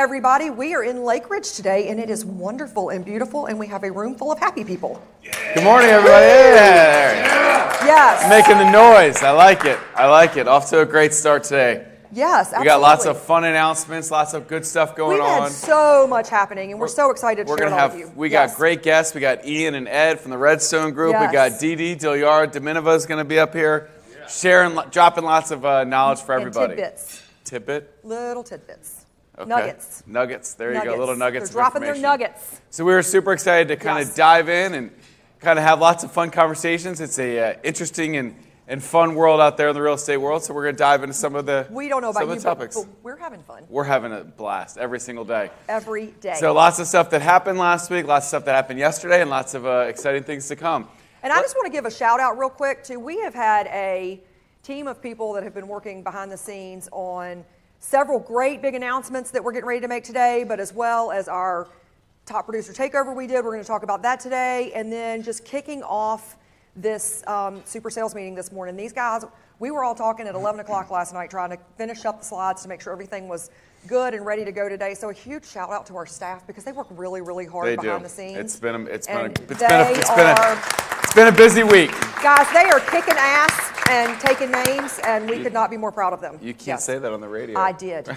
everybody. We are in Lake Ridge today, and it is wonderful and beautiful, and we have a room full of happy people. Yeah. Good morning, everybody. Yeah. Yes. Making the noise. I like it. I like it. Off to a great start today. Yes, absolutely. We got lots of fun announcements, lots of good stuff going on. We've had so much happening, and we're so excited to share it all with you. We got great guests. We got Ian and Ed from the Redstone Group. Yes. We got Dee Dee, Dilyara, Dominova is going to be up here, dropping lots of knowledge for everybody. And tidbits. Little tidbits. Okay. Nuggets. There you go. Little nuggets. They're dropping their nuggets. So we were super excited to kind of dive in and kind of have lots of fun conversations. It's a interesting and fun world out there in the real estate world. So we're going to dive into some of the We don't know about you, topics. but we're having fun. We're having a blast every single day. Every day. So lots of stuff that happened last week, lots of stuff that happened yesterday, and lots of exciting things to come. And I just want to give a shout out real quick to, we have had a team of people that have been working behind the scenes on several great big announcements that we're getting ready to make today, but as well as our top producer takeover we did. We're going to talk about that today. And then just kicking off this super sales meeting this morning. These guys, we were all talking at 11 o'clock last night trying to finish up the slides to make sure everything was good and ready to go today. So a huge shout out to our staff because they work really, really hard behind the scenes. It's been a busy week. Guys, they are kicking ass and taking names, and we could not be more proud of them. You can't say that on the radio. I did.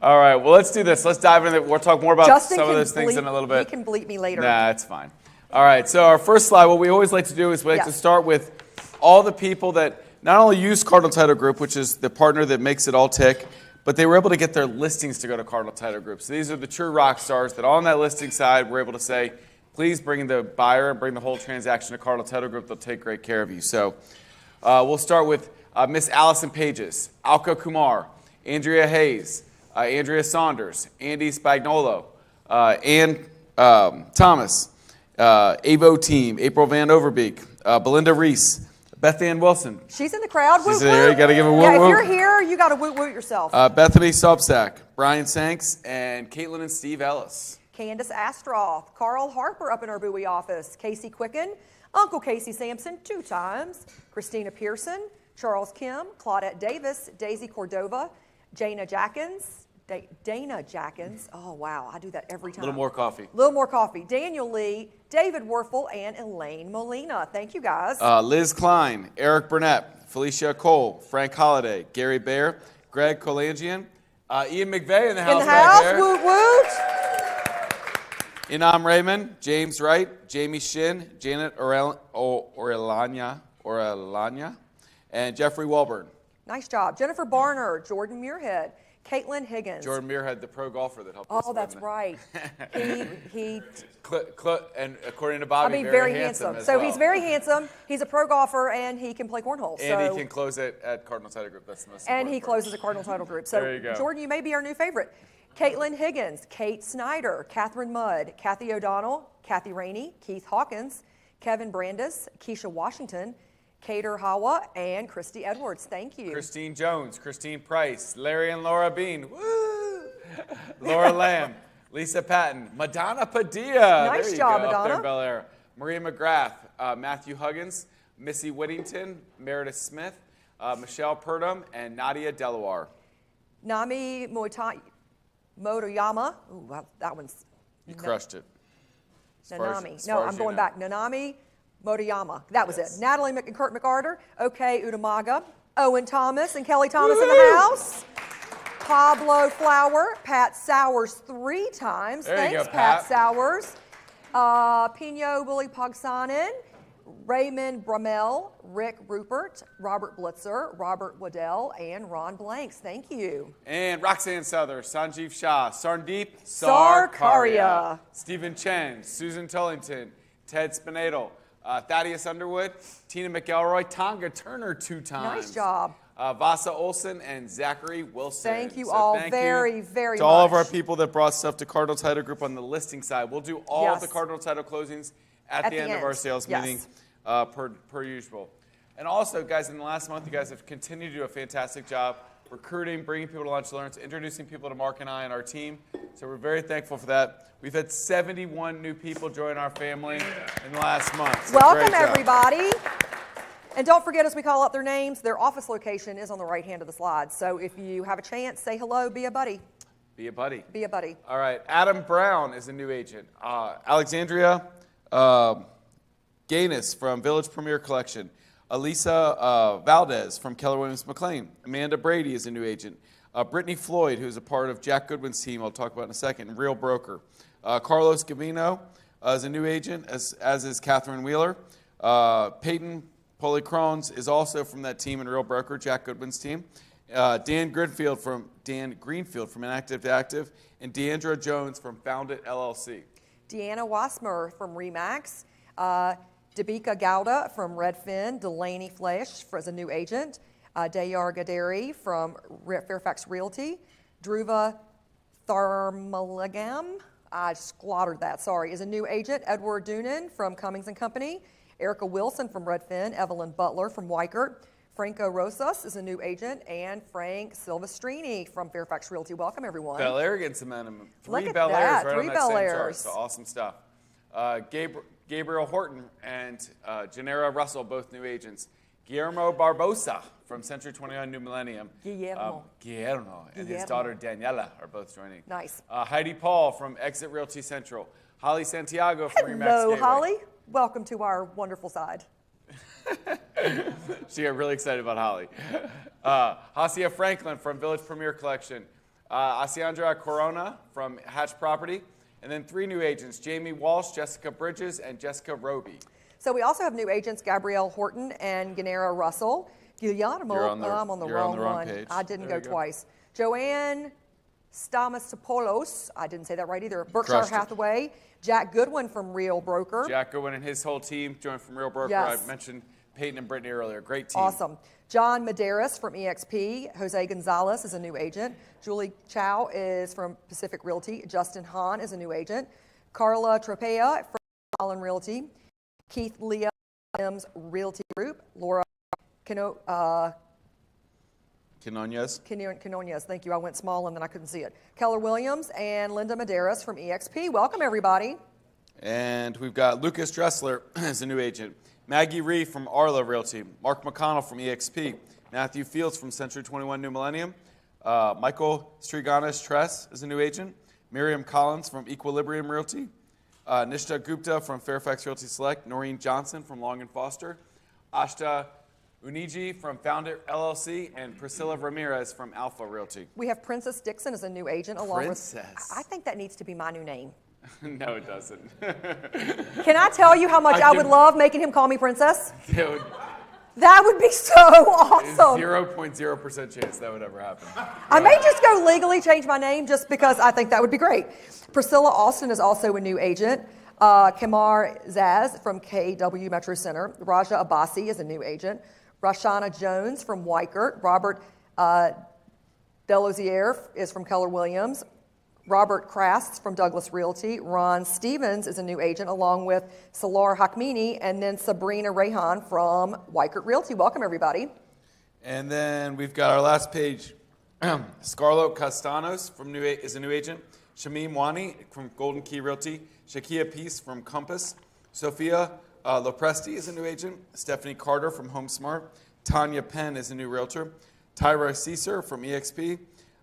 All right, well, let's do this. Let's dive into it. We'll talk more about some of those things in a little bit. He can bleep me later. Nah, it's fine. All right, so our first slide, what we always like to do is we like to start with all the people that not only use Cardinal Title Group, which is the partner that makes it all tick, but they were able to get their listings to go to Cardinal Title Group. So these are the true rock stars that on that listing side were able to say, please bring the buyer and bring the whole transaction to Cardinal Title Group. They'll take great care of you. So we'll start with Miss Allison Pages, Alka Kumar, Andrea Hayes, Andrea Saunders, Andy Spagnolo, Ann Thomas, Avo Team, April Van Overbeek, Belinda Reese, Beth Ann Wilson. She's in the crowd. She's there. You got to give a whoop. Yeah, if you're here, you got to woot yourself. Bethany Sobsack, Brian Sanks, and Caitlin and Steve Ellis. Candace Astroth, Carl Harper up in our Bowie office, Casey Quicken, Uncle Casey Sampson 2 times, Christina Pearson, Charles Kim, Claudette Davis, Daisy Cordova, Dana Jackins. Oh, wow. I do that every time. A little more coffee. Daniel Lee, David Werfel, and Elaine Molina. Thank you, guys. Liz Klein, Eric Burnett, Felicia Cole, Frank Holliday, Gary Baer, Greg Kolangian, Ian McVeigh in the house. Woot woot. Inam Raymond, James Wright, Jamie Shin, Janet Orellana, and Jeffrey Walburn. Nice job. Jennifer Barner, Jordan Muirhead, Caitlin Higgins. Jordan Muirhead, the pro golfer that helped us. Oh, that's right. He and according to Bobby, very handsome. So he's very handsome. He's a pro golfer, and he can play cornhole. And he can close it at Cardinal Title Group. That's the most important. And he closes at Cardinal Title Group. So there you go. Jordan, you may be our new favorite. Caitlin Higgins, Kate Snyder, Catherine Mudd, Kathy O'Donnell, Kathy Rainey, Keith Hawkins, Kevin Brandis, Keisha Washington, Cater Hawa, and Christy Edwards. Thank you. Christine Jones, Christine Price, Larry and Laura Bean, woo! Laura Lamb, Lisa Patton, Madonna Padilla. Nice there job, you go, Madonna. up there in Bel Air. Maria McGrath, Matthew Huggins, Missy Whittington, Meredith Smith, Michelle Purdom, and Nadia Delaware. Nami Motoyama. Ooh, wow, that one's... You crushed it. Nanami. No, I'm going back. Nanami Motoyama. That was it. Natalie and Kurt McArthur. Okay, Utamaga. Owen Thomas and Kelly Thomas in the house. Pablo Flower. Pat Sowers 3 times. There Thanks, you go, Pat Sowers. Pino Bully Pogsanen. Raymond Bramell, Rick Rupert, Robert Blitzer, Robert Waddell, and Ron Blanks. Thank you. And Roxanne Souther, Sanjeev Shah, Sarndeep Sarkaria, Stephen Chen, Susan Tullington, Ted Spinato, Thaddeus Underwood, Tina McElroy, Tonga Turner 2 times. Nice job. Vasa Olson and Zachary Wilson. Thank you all very, very much. To all of our people that brought stuff to Cardinal Title Group on the listing side. We'll do all of the Cardinal Title closings at the end of our sales meeting per usual. And also, guys, in the last month, you guys have continued to do a fantastic job recruiting, bringing people to Lunch Learns, introducing people to Mark and I and our team. So we're very thankful for that. We've had 71 new people join our family in the last month. So welcome, everybody. And don't forget, as we call out their names, their office location is on the right hand of the slide. So if you have a chance, say hello, be a buddy. Be a buddy. Be a buddy. All right. Adam Brown is a new agent. Alexandria Gaines from Village Premier Collection. Elisa Valdez from Keller Williams McLean. Amanda Brady is a new agent. Brittany Floyd, who's a part of Jack Goodwin's team, I'll talk about in a second, Real Broker. Carlos Gavino is a new agent, as is Catherine Wheeler. Peyton Polycrones is also from that team in Real Broker, Jack Goodwin's team. Dan Greenfield from Inactive to Active, and Deandra Jones from Found It LLC. Deanna Wasmer from Remax. Dabika Gowda from Redfin. Delaney Flesh as a new agent. Dayar Gaderi from Fairfax Realty. Dhruva Tharmalagam, I slaughtered that, sorry, is a new agent. Edward Doonan from Cummings & Company. Erica Wilson from Redfin. Evelyn Butler from Weichert. Franco Rosas is a new agent. And Frank Silvestrini from Fairfax Realty. Welcome, everyone. Bel Air gets some momentum. Look at Bel Airs that, right 3 on that Bel same Airs. chart. So awesome stuff. Gabriel Horton and Janera Russell, both new agents. Guillermo Barbosa from Century 21 New Millennium. Guillermo and his daughter Daniela are both joining. Nice. Heidi Paul from Exit Realty Central. Holly Santiago from Remax Hello, Gateway. Holly. Welcome to our wonderful side. She got really excited about Holly. Hasia Franklin from Village Premier Collection. Asiandra Corona from Hatch Property. And then 3 new agents, Jamie Walsh, Jessica Bridges, and Jessica Roby. So we also have new agents, Gabrielle Horton and Ganera Russell. Guillermo, I'm on the wrong one. Page. I didn't go twice. Joanne Stamasopoulos, I didn't say that right either. Berkshire Hathaway. Jack Goodwin from Real Broker. Jack Goodwin and his whole team joined from Real Broker. Yes. I mentioned Peyton and Brittany earlier. Great team. Awesome. John Medeiros from EXP. Jose Gonzalez is a new agent. Julie Chow is from Pacific Realty. Justin Hahn is a new agent. Carla Trapea from Holland Realty. Keith Leah, Williams Realty Group. Laura Quinonez, thank you. I went small and then I couldn't see it. Keller Williams and Linda Medeiros from EXP. Welcome, everybody. And we've got Lucas Dressler as a new agent. Maggie Ree from Arla Realty. Mark McConnell from EXP. Matthew Fields from Century 21 New Millennium. Michael Striganis Tress is a new agent. Miriam Collins from Equilibrium Realty. Nishta Gupta from Fairfax Realty Select. Noreen Johnson from Long & Foster. Ashta Uniji from Found It LLC. And Priscilla Ramirez from Alpha Realty. We have Princess Dixon as a new agent. Princess? I think that needs to be my new name. No, it doesn't. Can I tell you how much I would love making him call me Princess? Dude, that would be so awesome. 0.0% chance that would ever happen. I may just go legally change my name just because I think that would be great. Priscilla Austin is also a new agent. Kamar Zaz from KW Metro Center. Raja Abbasi is a new agent. Rashana Jones from Weichert. Robert Delosier is from Keller Williams. Robert Krasts from Douglas Realty. Ron Stevens is a new agent, along with Salar Hakmini, and then Sabrina Rehan from Weichert Realty. Welcome, everybody. And then we've got our last page. Scarlett Castanos is a new agent. Shamim Wani from Golden Key Realty. Shakia Peace from Compass. Sophia Lopresti is a new agent. Stephanie Carter from HomeSmart. Tanya Penn is a new realtor. Tyra Caesar from EXP.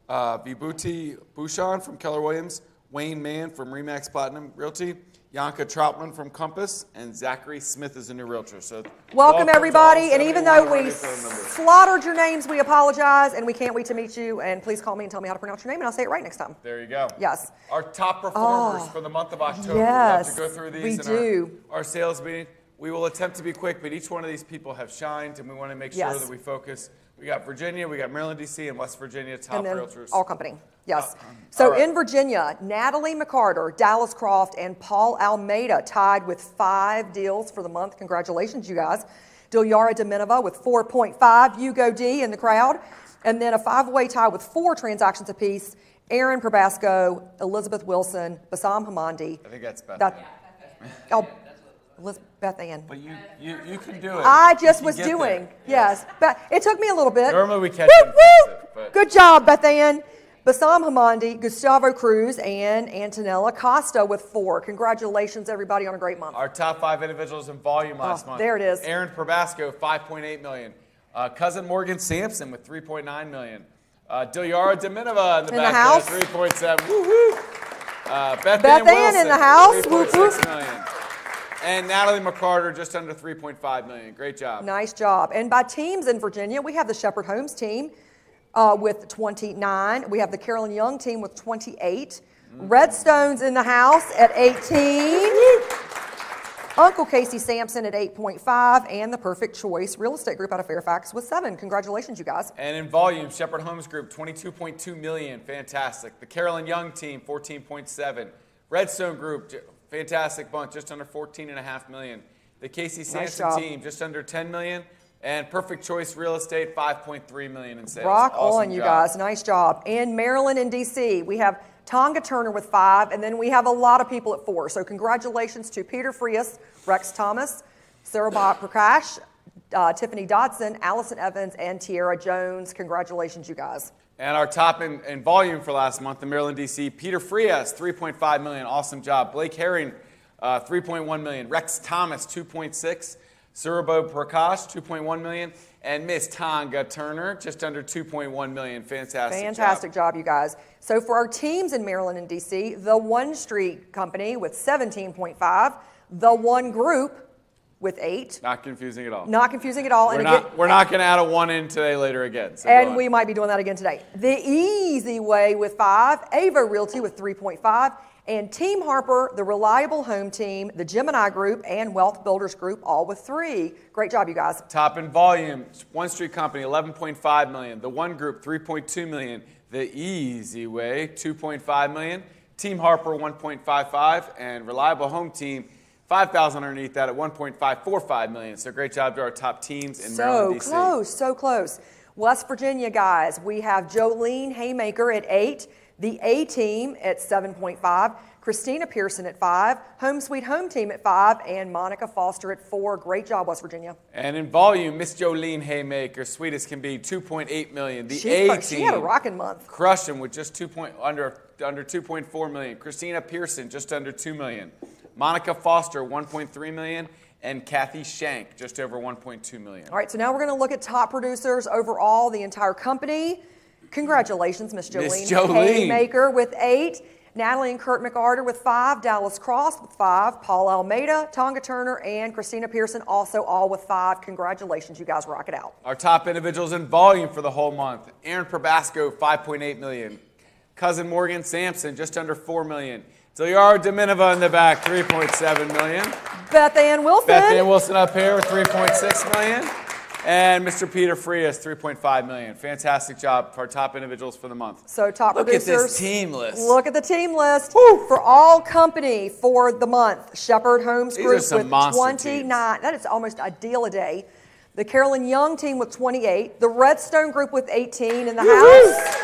Vibhuti Bhushan from Keller Williams, Wayne Mann from Remax Platinum Realty, Yanka Troutman from Compass, and Zachary Smith is a new realtor. So welcome everybody, and even though we slaughtered your names, we apologize, and we can't wait to meet you, and please call me and tell me how to pronounce your name, and I'll say it right next time. There you go. Yes. Our top performers for the month of October. Yes, we'll have to go through these in our sales meeting. We will attempt to be quick, but each one of these people have shined, and we want to make sure that we focus. We got Virginia, we got Maryland, D.C., and West Virginia top realtors. All company, yes. So in Virginia, Natalie McCarter, Dallas Croft, and Paul Almeida tied with 5 deals for the month. Congratulations, you guys. Dilyara Dominova with 4.5, Hugo D in the crowd. And then a 5-way tie with 4 transactions apiece. Aaron Probasco, Elizabeth Wilson, Bassam Hamandi. I think that's Beth. Beth Ann. But you can do it. I just was doing, yes. But it took me a little bit. Normally we catch it. Good job, Beth Ann. Bassam Hamandi, Gustavo Cruz, and Antonella Costa with 4. Congratulations, everybody, on a great month. Our top 5 individuals in volume last month. There it is. Aaron Probasco, $5.8 million. Cousin Morgan Sampson with $3.9 million. Dilyara Dominova in the back house. 3.7. Woohoo! Beth Ann Wilson in the house. 3.6 million. And Natalie McCarter just under 3.5 million. Great job. Nice job. And by teams in Virginia, we have the Shepherd Homes team with 29. We have the Carolyn Young team with 28. Redstone's in the house at 18. Uncle Casey Sampson at 8.5, and the Perfect Choice Real Estate Group out of Fairfax with 7. Congratulations, you guys. And in volume, Shepherd Homes Group, 22.2 million. Fantastic. The Carolyn Young team, 14.7. Redstone Group, fantastic bunch, just under 14.5 million. The Casey Sampson team, just under 10 million. And Perfect Choice Real Estate, 5.3 million in sales. Rock awesome on, you job. guys. Nice job. In Maryland and D.C., we have Tonga Turner with 5, and then we have a lot of people at 4. So congratulations to Peter Frias, Rex Thomas, Sarah Prakash, Tiffany Dodson, Allison Evans, and Tiara Jones. Congratulations, you guys. And our top in volume for last month in Maryland, D.C., Peter Frias, 3.5 million. Awesome job. Blake Herring, 3.1 million. Rex Thomas, 2.6. Surabo Prakash, 2.1 million. And Miss Tonga Turner, just under 2.1 million. Fantastic job, you guys. So for our teams in Maryland and D.C., the One Street Company with 17.5, the One Group with 8. Not confusing at all. Not confusing at all. We're not going to add a 1 in today later again. So and we might be doing that again today. The Easy Way with 5, Ava Realty with 3.5, and Team Harper, the Reliable Home Team, the Gemini Group, and Wealth Builders Group, all with 3. Great job, you guys. Top in volume, One Street Company, 11.5 million. The One Group, 3.2 million. The Easy Way, 2.5 million. Team Harper, 1.55, and Reliable Home Team, 5,000 underneath that at 1.545 million. So great job to our top teams in Maryland, D.C. So close. West Virginia, guys, we have Jolene Haymaker at 8. The A team at 7.5, Christina Pearson at 5, Home Sweet Home team at 5, and Monica Foster at 4. Great job, West Virginia. And in volume, Miss Jolene Haymaker, sweet as can be, 2.8 million. The A team, she had a rocking month. Crushed them with just under 2.4 million. Christina Pearson, just under 2 million. Monica Foster, 1.3 million. And Kathy Shank, just over 1.2 million. All right, so now we're going to look at top producers overall, the entire company. Congratulations, Miss Jolene Haymaker with 8, Natalie and Kurt McArthur with 5, Dallas Cross with 5, Paul Almeida, Tonga Turner, and Christina Pearson also all with 5. Congratulations, you guys rock it out. Our top individuals in volume for the whole month. Aaron Probasco, 5.8 million. Cousin Morgan Sampson, just under 4 million. Dilyara Dominova in the back, 3.7 million. Beth Ann Wilson up here with 3.6 million. And Mr. Peter Frias, 3.5 million. Fantastic job for our top individuals for the month. So top producers. Look at this team list. Look at the team list. Woo. For all company for the month. Shepherd Homes Group with 29. Teams. That is almost a deal a day. The Carolyn Young team with 28. The Redstone Group with 18 in the house.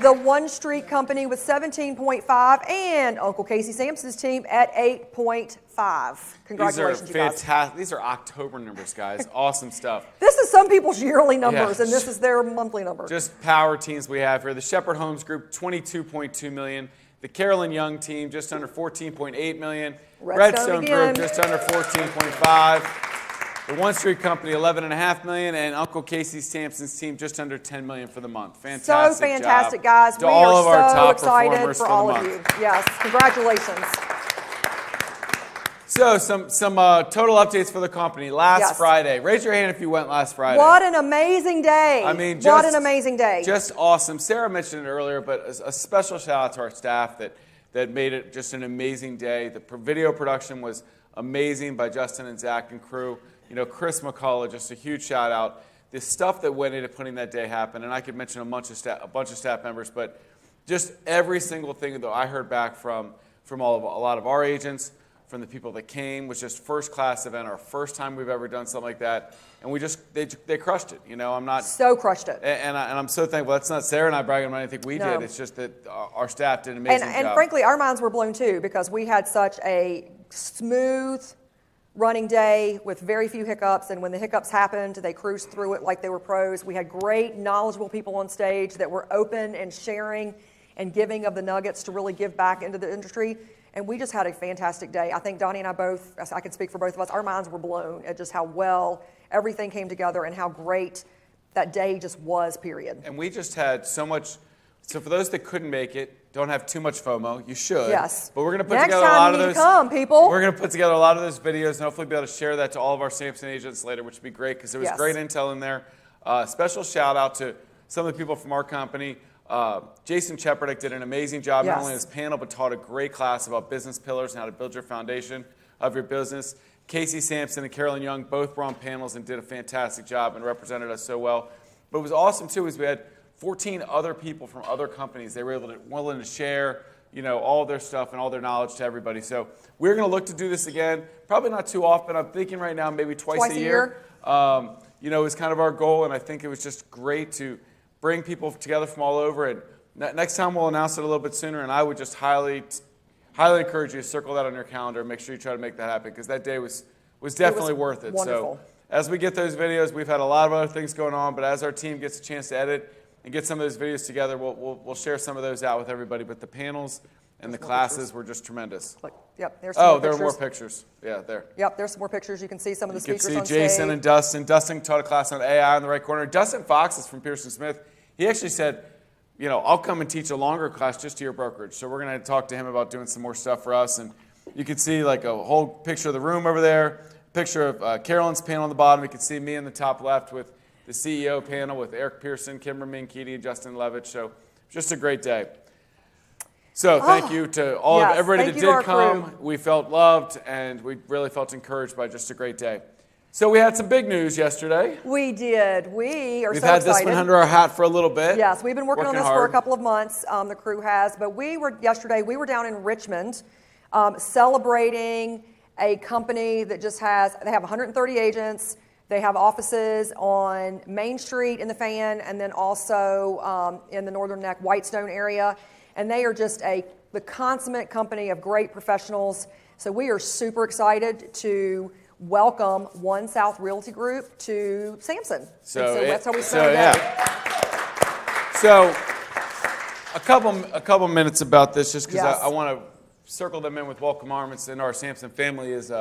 The One Street Company with 17.5, and Uncle Casey Sampson's team at 8.5. Congratulations, These are fantastic. These are October numbers, guys. Awesome stuff. This is some people's yearly numbers, and this is their monthly number. Just power teams we have here. The Shepherd Homes Group, 22.2 million. The Carolyn Young team, just under 14.8 million. Redstone Group, just under 14.5. The One Street Company, 11.5 million, and Uncle Casey Sampson's team just under 10 million for the month. Fantastic, so fantastic, guys. We are so excited for all of you. Yes, congratulations. So some total updates for the company. Last Friday, raise your hand if you went last Friday. What an amazing day! I mean, what an amazing day! Just awesome. Sarah mentioned it earlier, but a special shout out to our staff that made it just an amazing day. The video production was amazing by Justin and Zach and crew. You know, Chris McCullough, just a huge shout out. The stuff that went into putting that day happen, and I could mention a bunch of staff members, but just every single thing that I heard back from a lot of our agents, from the people that came, was just first class event, our first time we've ever done something like that, and they crushed it. You know, I'm not so crushed it, and I'm so thankful. That's not Sarah and I bragging about anything we did. It's just that our staff did an amazing job. And frankly, our minds were blown too, because we had such a smooth running day with very few hiccups, and when the hiccups happened, they cruised through it like they were pros. We had great, knowledgeable people on stage that were open and sharing and giving of the nuggets to really give back into the industry, and we just had a fantastic day. I think Donny and I both, I can speak for both of us, our minds were blown at just how well everything came together and how great that day just was, period. And we just had so much. So for those that couldn't make it, don't have too much FOMO. You should. Yes. But we're going to put Next together a time lot you of need those. to come, people. We're going to put together a lot of those videos and hopefully be able to share that to all of our Samson agents later, which would be great because there was great intel in there. Special shout out to some of the people from our company. Jason Cheperdick did an amazing job, not only in his panel, but taught a great class about business pillars and how to build your foundation of your business. Casey Sampson and Carolyn Young both were on panels and did a fantastic job and represented us so well. But it was awesome, too, is we had 14 other people from other companies. They were willing to share, all their stuff and all their knowledge to everybody. So we're going to look to do this again. Probably not too often. I'm thinking right now maybe twice a year. Is kind of our goal, and I think it was just great to bring people together from all over. And next time we'll announce it a little bit sooner, and I would just highly encourage you to circle that on your calendar and make sure you try to make that happen because that day was definitely worth it. Wonderful. So as we get those videos, we've had a lot of other things going on, but as our team gets a chance to edit and get some of those videos together, we'll share some of those out with everybody. But the panels and the classes were just tremendous. Look, yep, there's some more there pictures. are more pictures. Yeah, there. Yep, there's some more pictures. You can see some of the speakers on stage. You can see Jason and Dustin. Dustin taught a class on AI in the right corner. Dustin Fox is from Pearson Smith. He actually said, I'll come and teach a longer class just to your brokerage. So we're going to talk to him about doing some more stuff for us. And you can see like a whole picture of the room over there, picture of Carolyn's panel on the bottom. You can see me in the top left with the CEO panel with Eric Pearson, Kimber Minkiti, and Justin Levitch. So just a great day. So thank you to everybody that did come. Crew. We felt loved, and we really felt encouraged by just a great day. So we had some big news yesterday. We did. We've so excited. We've had this one under our hat for a little bit. Yes, we've been working on this for a couple of months. The crew has. But yesterday we were down in Richmond celebrating a company that they have 130 agents. They have offices on Main Street in the Fan and then also in the Northern Neck, Whitestone area. And they are just the consummate company of great professionals. So we are super excited to welcome One South Realty Group to Samson. So that's how we started. So a couple minutes about this, just because I want to circle them in with welcome arms. In our Samson family is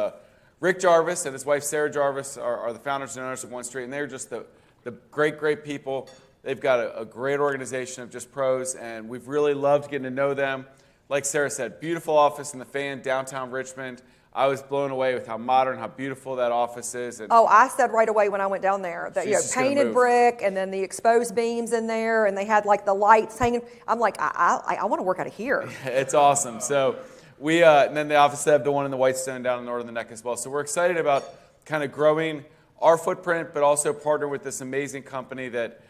Rick Jarvis and his wife Sarah Jarvis are the founders and owners of One Street, and they're just the great people. They've got a great organization of just pros, and we've really loved getting to know them. Like Sarah said, beautiful office in the Fan, downtown Richmond. I was blown away with how modern, how beautiful that office is. And I said right away when I went down there that painted brick and then the exposed beams in there, and they had like the lights hanging. I'm like, I want to work out of here. It's awesome. So we and then they obviously have the one in the Whitestone down in Northern Neck as well. So we're excited about kind of growing our footprint, but also partner with this amazing company that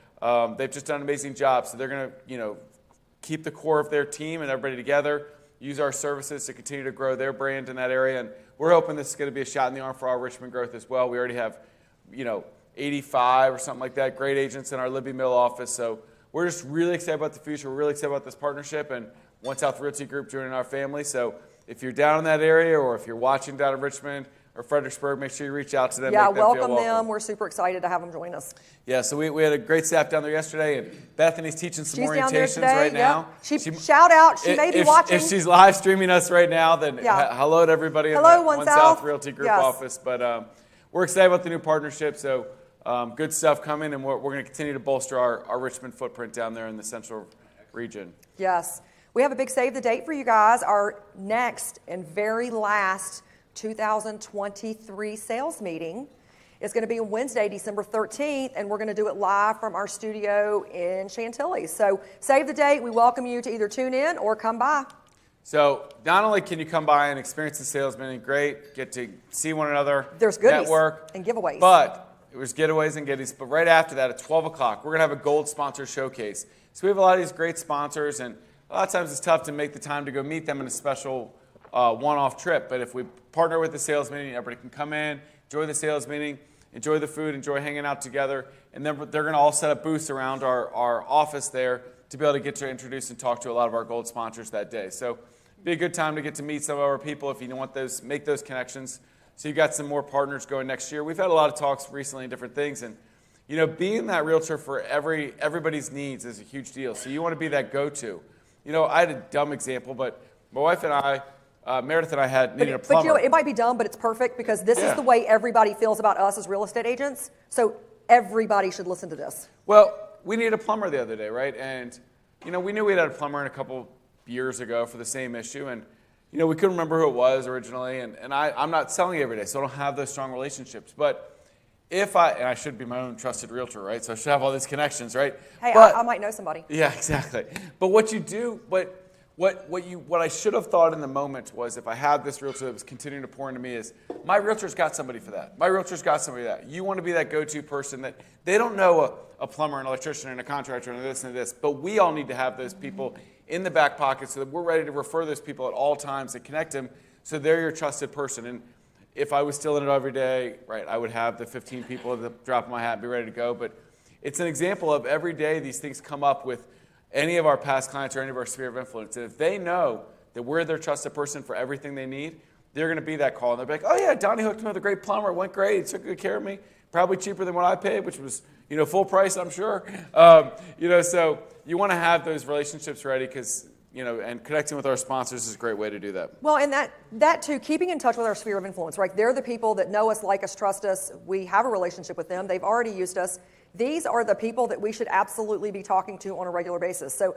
they've just done an amazing job. So they're going to keep the core of their team and everybody together. Use our services to continue to grow their brand in that area. And we're hoping this is going to be a shot in the arm for our Richmond growth as well. We already have, 85 or something like that, great agents in our Libby Mill office. So we're just really excited about the future. We're really excited about this partnership and One South Realty Group joining our family. So if you're down in that area or if you're watching down in Richmond or Fredericksburg, make sure you reach out to them. Yeah, make them welcome feel welcome. them. We're super excited to have them join us. Yeah, so we had a great staff down there yesterday, and Bethany's teaching some orientations down there right now. She shout out. She may be watching. If she's live streaming us right now, then hello to everybody in the One South Realty Group office. But we're excited about the new partnership, so good stuff coming, and we're going to continue to bolster our Richmond footprint down there in the central region. Yes. We have a big save the date for you guys. Our next and very last 2023 sales meeting is going to be Wednesday, December 13th, and we're going to do it live from our studio in Chantilly. So save the date. We welcome you to either tune in or come by. So not only can you come by and experience the sales meeting, great, get to see one another, there's goodies network, and giveaways. But there's giveaways and goodies. But right after that, at 12 o'clock, we're going to have a gold sponsor showcase. So we have a lot of these great sponsors, and a lot of times it's tough to make the time to go meet them in a special one-off trip. But if we partner with the sales meeting, everybody can come in, enjoy the sales meeting, enjoy the food, enjoy hanging out together, and then they're going to all set up booths around our office there to be able to get to introduce and talk to a lot of our gold sponsors that day. So it'd be a good time to get to meet some of our people if you want those, make those connections. So you've got some more partners going next year. We've had a lot of talks recently and different things, and being that realtor for everybody's needs is a huge deal. So you want to be that go-to. I had a dumb example, but my wife and I, Meredith and I needed a plumber. But it might be dumb, but it's perfect because this is the way everybody feels about us as real estate agents. So everybody should listen to this. Well, we needed a plumber the other day, right? And, we knew we had a plumber in a couple years ago for the same issue. And, we couldn't remember who it was originally. And I'm not selling every day, so I don't have those strong relationships. But and I should be my own trusted realtor, right? So I should have all these connections, right? Hey, I might know somebody. Yeah, exactly. But what you do, what I should have thought in the moment was, if I had this realtor that was continuing to pour into me, is my realtor's got somebody for that. My realtor's got somebody for that. You want to be that go-to person that they don't know a plumber, an electrician, and a contractor, and this and this, but we all need to have those people in the back pocket so that we're ready to refer those people at all times and connect them so they're your trusted person. And if I was still in it every day, right, I would have the 15 people at the drop of my hat and be ready to go. But it's an example of every day these things come up with any of our past clients or any of our sphere of influence. And if they know that we're their trusted person for everything they need, they're going to be that call. And they'll be like, oh, yeah, Donny hooked me with a great plumber. It went great. He took good care of me. Probably cheaper than what I paid, which was, full price, I'm sure. So you want to have those relationships ready because, and connecting with our sponsors is a great way to do that. Well, and that too, keeping in touch with our sphere of influence, right? They're the people that know us, like us, trust us. We have a relationship with them. They've already used us. These are the people that we should absolutely be talking to on a regular basis. So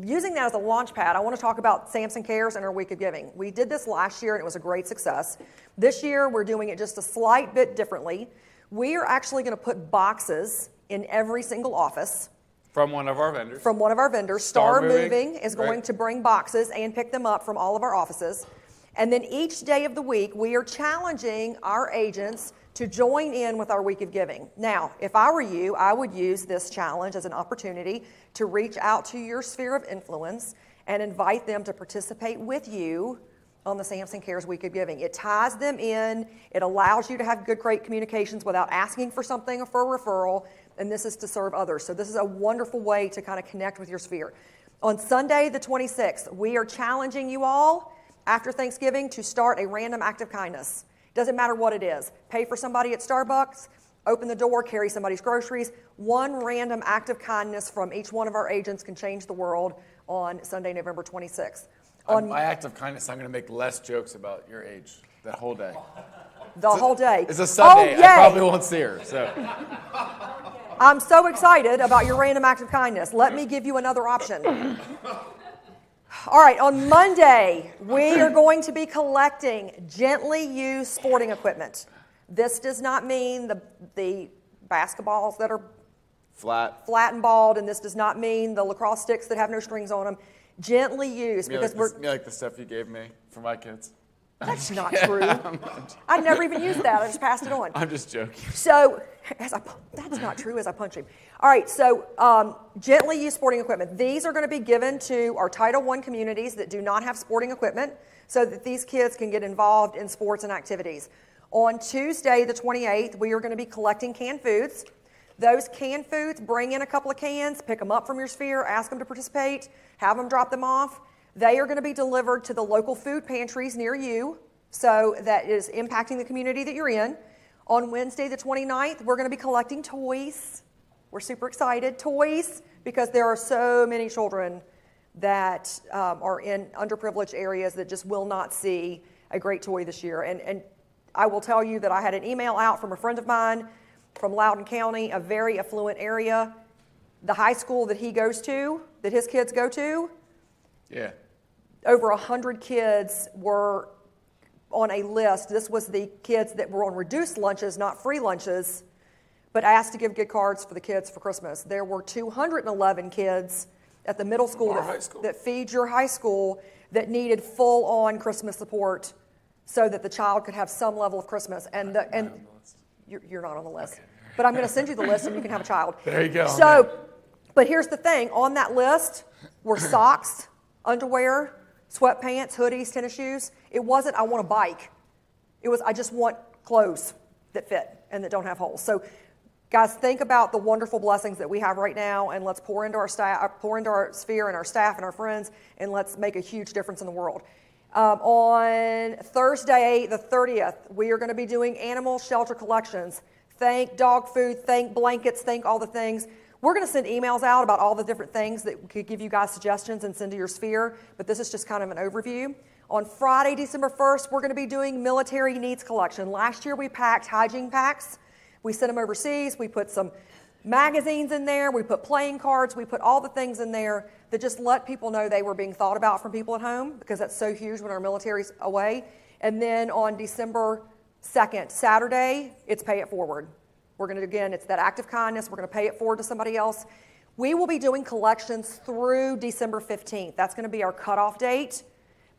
using that as a launch pad, I want to talk about Samson Cares and our Week of Giving. We did this last year, and it was a great success. This year, we're doing it just a slight bit differently. We are actually going to put boxes in every single office. From one of our vendors. From one of our vendors. Star Moving is going right. to bring boxes and pick them up from all of our offices. And then each day of the week, we are challenging our agents to join in with our Week of Giving. Now, if I were you, I would use this challenge as an opportunity to reach out to your sphere of influence and invite them to participate with you on the Samson Cares Week of Giving. It ties them in. It allows you to have good, great communications without asking for something or for a referral, and this is to serve others. So this is a wonderful way to kind of connect with your sphere. On Sunday, the 26th, we are challenging you all after Thanksgiving to start a random act of kindness. Doesn't matter what it is. Pay for somebody at Starbucks, open the door, carry somebody's groceries. One random act of kindness from each one of our agents can change the world on Sunday, November 26th. On my act of kindness, I'm going to make less jokes about your age that whole day. Whole day. It's a Sunday. Oh, yay. I probably won't see her. So. I'm so excited about your random act of kindness. Let me give you another option. All right, on Monday, we are going to be collecting gently used sporting equipment. This does not mean the basketballs that are flat and bald, and this does not mean the lacrosse sticks that have no strings on them. Gently used, because like the stuff you gave me for my kids. That's not true. I never even used that. I just passed it on. I'm just joking. So, that's not true as I punch him. All right, so gently used sporting equipment. These are going to be given to our Title I communities that do not have sporting equipment so that these kids can get involved in sports and activities. On Tuesday, the 28th, we are going to be collecting canned foods. Those canned foods, bring in a couple of cans, pick them up from your sphere, ask them to participate, have them drop them off. They are going to be delivered to the local food pantries near you, so that is impacting the community that you're in. On Wednesday, the 29th, we're going to be collecting toys. We're super excited. Toys, because there are so many children that are in underprivileged areas that just will not see a great toy this year. And I will tell you that I had an email out from a friend of mine from Loudoun County, a very affluent area. The high school that he goes to, that his kids go to, yeah, over 100 kids were on a list. This was the kids that were on reduced lunches, not free lunches, but asked to give gift cards for the kids for Christmas. There were 211 kids at the middle school that feed your high school that needed full-on Christmas support so that the child could have some level of Christmas. And you're not on the list. Okay. But I'm going to send you the list and you can have a child. There you go. So, but here's the thing. On that list were socks, underwear, sweatpants, hoodies, tennis shoes. It wasn't, I want a bike. It was, I just want clothes that fit and that don't have holes. So, guys, think about the wonderful blessings that we have right now, and let's pour into our staff, pour into our sphere and our staff and our friends, and let's make a huge difference in the world. On Thursday, the 30th, we are going to be doing animal shelter collections. Thank dog food, thank blankets, thank all the things. We're going to send emails out about all the different things that could give you guys suggestions and send to your sphere, but this is just kind of an overview. On Friday, December 1st, we're going to be doing military needs collection. Last year, we packed hygiene packs. We sent them overseas. We put some magazines in there. We put playing cards. We put all the things in there that just let people know they were being thought about from people at home, because that's so huge when our military's away. And then on December 2nd, Saturday, it's Pay It Forward. We're going to, again, it's that act of kindness. We're going to pay it forward to somebody else. We will be doing collections through December 15th. That's going to be our cutoff date.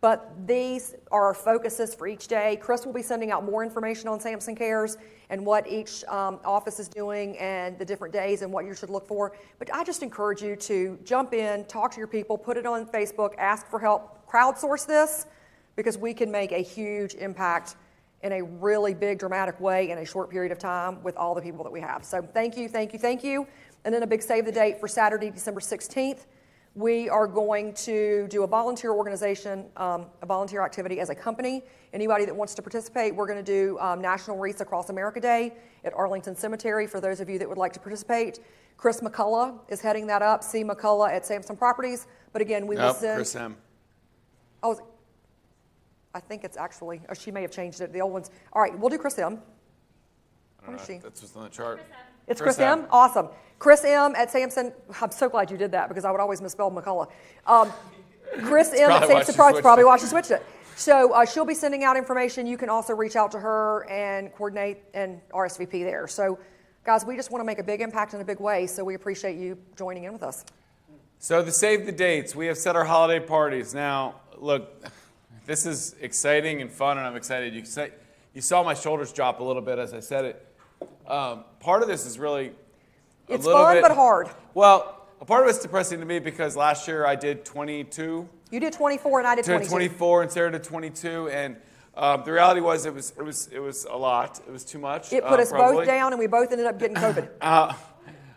But these are our focuses for each day. Chris will be sending out more information on Samson Cares and what each office is doing and the different days and what you should look for. But I just encourage you to jump in, talk to your people, put it on Facebook, ask for help, crowdsource this, because we can make a huge impact in a really big, dramatic way in a short period of time with all the people that we have. So thank you, thank you, thank you. And then a big save the date for Saturday, December 16th. We are going to do a volunteer organization, a volunteer activity as a company. Anybody that wants to participate, we're going to do National Wreaths Across America Day at Arlington Cemetery for those of you that would like to participate. Chris McCullough is heading that up. C. McCullough at Samson Properties. But again, we will send... Chris M. Oh, I think it's actually... Oh, she may have changed it. The old ones. All right, we'll do Chris M. Where is she? That's what's on the chart. It's Chris M? Awesome. Chris M. at Samson. I'm so glad you did that, because I would always misspell McCullough. Chris M. at Samson Properties, probably why she switched it. So she'll be sending out information. You can also reach out to her and coordinate and RSVP there. So, guys, we just want to make a big impact in a big way, so we appreciate you joining in with us. So to save the dates, we have set our holiday parties. Now, look, this is exciting and fun, and I'm excited. You saw my shoulders drop a little bit as I said it. Part of this is really it's fun but hard. Well, a part of it's depressing to me because last year I did 22. You did 24 and I did 22. 24 and Sarah did 22, and the reality was it was a lot. It was too much. It put us both down, and we both ended up getting COVID.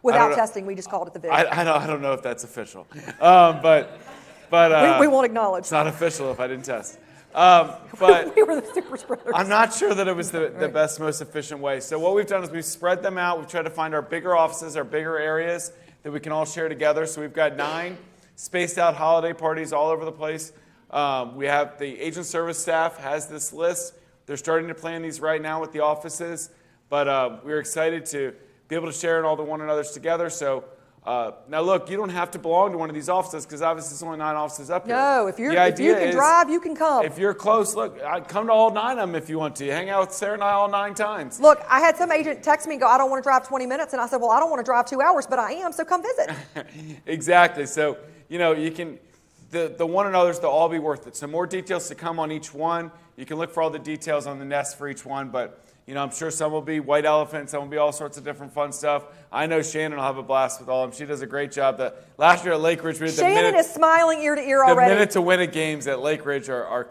Without testing, we just called it the VIG. I don't know if that's official, but we won't acknowledge. It's not official if I didn't test. But we were the super spreaders. I'm not sure that it was the best, most efficient way. So what we've done is we've spread them out. We've tried to find our bigger offices, our bigger areas that we can all share together. So we've got 9 spaced out holiday parties all over the place. We have the agent service staff has this list. They're starting to plan these right now with the offices. But we're excited to be able to share it all to one another's together. So now look, you don't have to belong to one of these offices because obviously there's only 9 offices up here. No, if you can drive, you can come. If you're close, look, come to all 9 of them if you want to. Hang out with Sarah and I all 9 times. Look, I had some agent text me and go, I don't want to drive 20 minutes. And I said, well, I don't want to drive 2 hours, but I am, so come visit. Exactly. So, you can, the one another's, they'll all be worth it. So more details to come on each one. You can look for all the details on the nest for each one, but I'm sure some will be white elephant, some will be all sorts of different fun stuff. I know Shannon will have a blast with all of them. She does a great job. Last year at Lake Ridge, we did Shannon is smiling ear to ear already. The minute to win it games at Lake Ridge were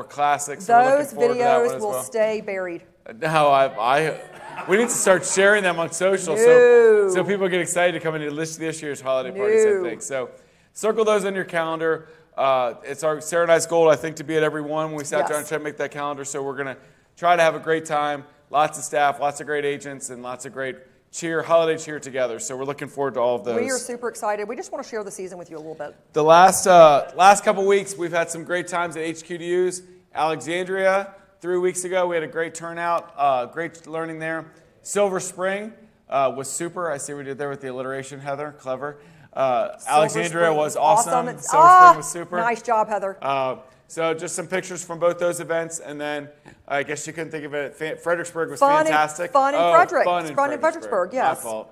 classics. Those videos will stay buried. No, we need to start sharing them on social so people get excited to come in and list this year's holiday parties, I think. So circle those on your calendar. It's our Sarah and I's goal, I think, to be at every one when we sat down and try to make that calendar. So we're going to try to have a great time. Lots of staff, lots of great agents, and lots of great holiday cheer together. So we're looking forward to all of those. We are super excited. We just want to share the season with you a little bit. The last couple weeks, we've had some great times at HQDUs. Alexandria, 3 weeks ago, we had a great turnout, great learning there. Silver Spring was super. I see what we did there with the alliteration, Heather. Clever. Alexandria was awesome. Silver Spring was super. Nice job, Heather. So just some pictures from both those events, and then I guess you couldn't think of it. Fredericksburg was fantastic. Fun in Frederick. Fun in Fredericksburg, yes. My fault.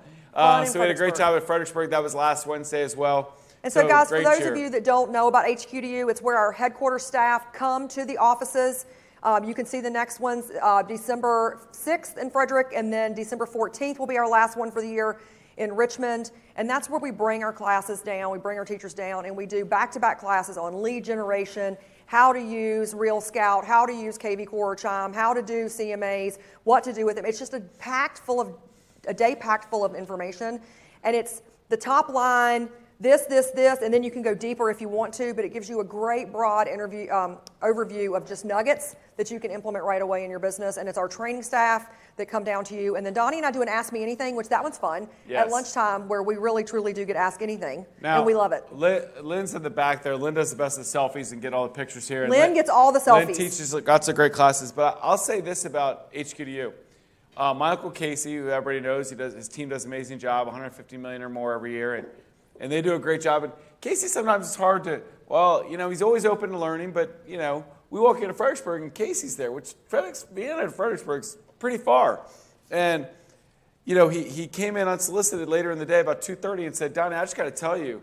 So we had a great time at Fredericksburg. That was last Wednesday as well. And so guys, for those of you that don't know about HQDU, it's where our headquarters staff come to the offices. You can see the next ones, December 6th in Frederick, and then December 14th will be our last one for the year in Richmond. And that's where we bring our classes down, we bring our teachers down, and we do back-to-back classes on lead generation, how to use Real Scout, how to use KV Core Chime, how to do CMAs, what to do with them. It's just a day packed full of information. And it's the top line, this, and then you can go deeper if you want to, but it gives you a great broad overview of just nuggets that you can implement right away in your business. And it's our training staff that come down to you. And then Donnie and I do an Ask Me Anything, which that one's fun, at lunchtime, where we really, truly do get Ask Anything. Now, and we love it. Lynn's in the back there. Lynn does the best of selfies and get all the pictures here. Lynn gets all the selfies. Lynn teaches lots of great classes. But I'll say this about HQDU. My Uncle Casey, who everybody knows, his team does an amazing job, $150 million or more every year, and they do a great job. And Casey, sometimes it's hard to, he's always open to learning, but, we walk into Fredericksburg and Casey's there, which Vienna and Fredericksburg's pretty far. And, he came in unsolicited later in the day, about 2:30, and said, Donny, I just got to tell you,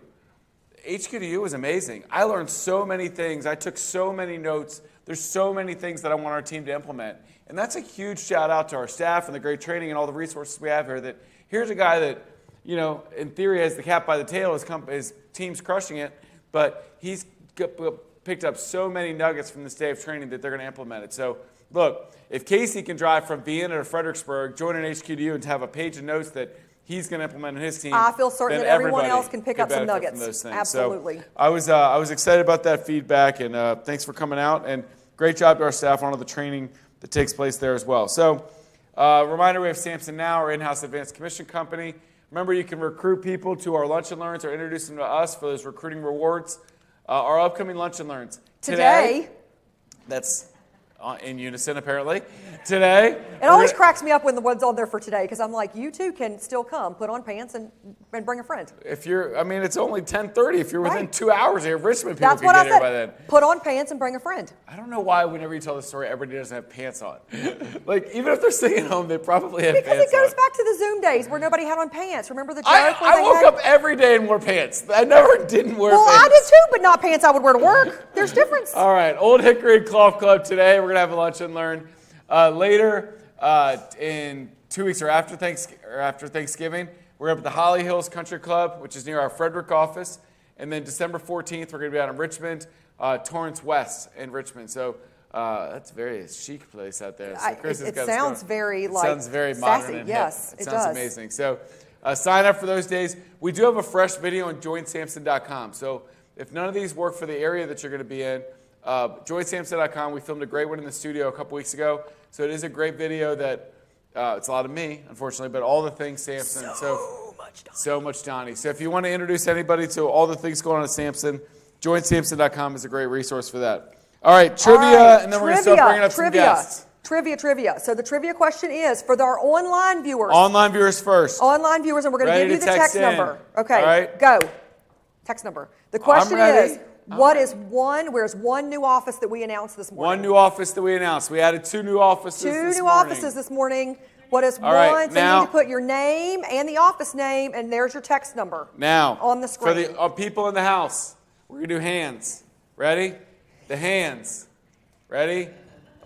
HQ2U was amazing. I learned so many things. I took so many notes. There's so many things that I want our team to implement. And that's a huge shout out to our staff and the great training and all the resources we have here. That here's a guy that, in theory has the cat by the tail. His team's crushing it, but he's picked up so many nuggets from this day of training that they're going to implement it. So look, if Casey can drive from Vienna to Fredericksburg, join an HQ2U, and have a page of notes that he's going to implement in his team, I feel certain that everyone else can pick up some nuggets. From those things. Absolutely. So I was excited about that feedback, and thanks for coming out, and great job to our staff on all the training that takes place there as well. So reminder, we have Samson Now, our in-house advanced commission company. Remember, you can recruit people to our Lunch and Learns or introduce them to us for those recruiting rewards. Our upcoming Lunch and Learns. Today, that's in unison, apparently. Today. It always cracks me up when the one's on there for today, because I'm like, you too can still come. Put on pants and bring a friend. It's only 10:30. If you're within 2 hours here, Richmond people That's can what get I here said. by then. Put on pants and bring a friend. I don't know why whenever you tell the story, everybody doesn't have pants on. Even if they're sitting at home, they probably have pants on. Because it goes back to the Zoom days where nobody had on pants. Remember the joke? I woke up every day and wore pants. I never didn't wear pants. Well, I did too, but not pants I would wear to work. There's difference. All right, Old Hickory Cloth Club today. We're going to have a Lunch and Learn. Later, in 2 weeks or after Thanksgiving, we're up at the Holly Hills Country Club, which is near our Frederick office. And then December 14th, we're going to be out in Richmond, Torrance West in Richmond. So that's a very chic place out there. So Chris it sounds very sounds very sassy. modern and yes, hip. It sounds does. amazing. So sign up for those days. We do have a fresh video on joinsamson.com. So if none of these work for the area that you're going to be in, joinsamson.com. We filmed a great one in the studio a couple weeks ago. So it is a great video that it's a lot of me, unfortunately, but all the things Samson. So much Donny. So if you want to introduce anybody to all the things going on at Samson, joinsamson.com is a great resource for that. All right, trivia, and then we're going to start bringing up some guests. Trivia. So the trivia question is for our online viewers. Online viewers first. Online viewers, and we're going to give you the text number. Okay, all right. Go. Text number. The question is, where's one new office that we announced this morning? One new office that we announced. We added two new offices this morning. What is one? Right, so you need to put your name and the office name, and there's your text number. Now, on the screen. For the people in the house, we're going to do hands. Ready? The hands. Ready?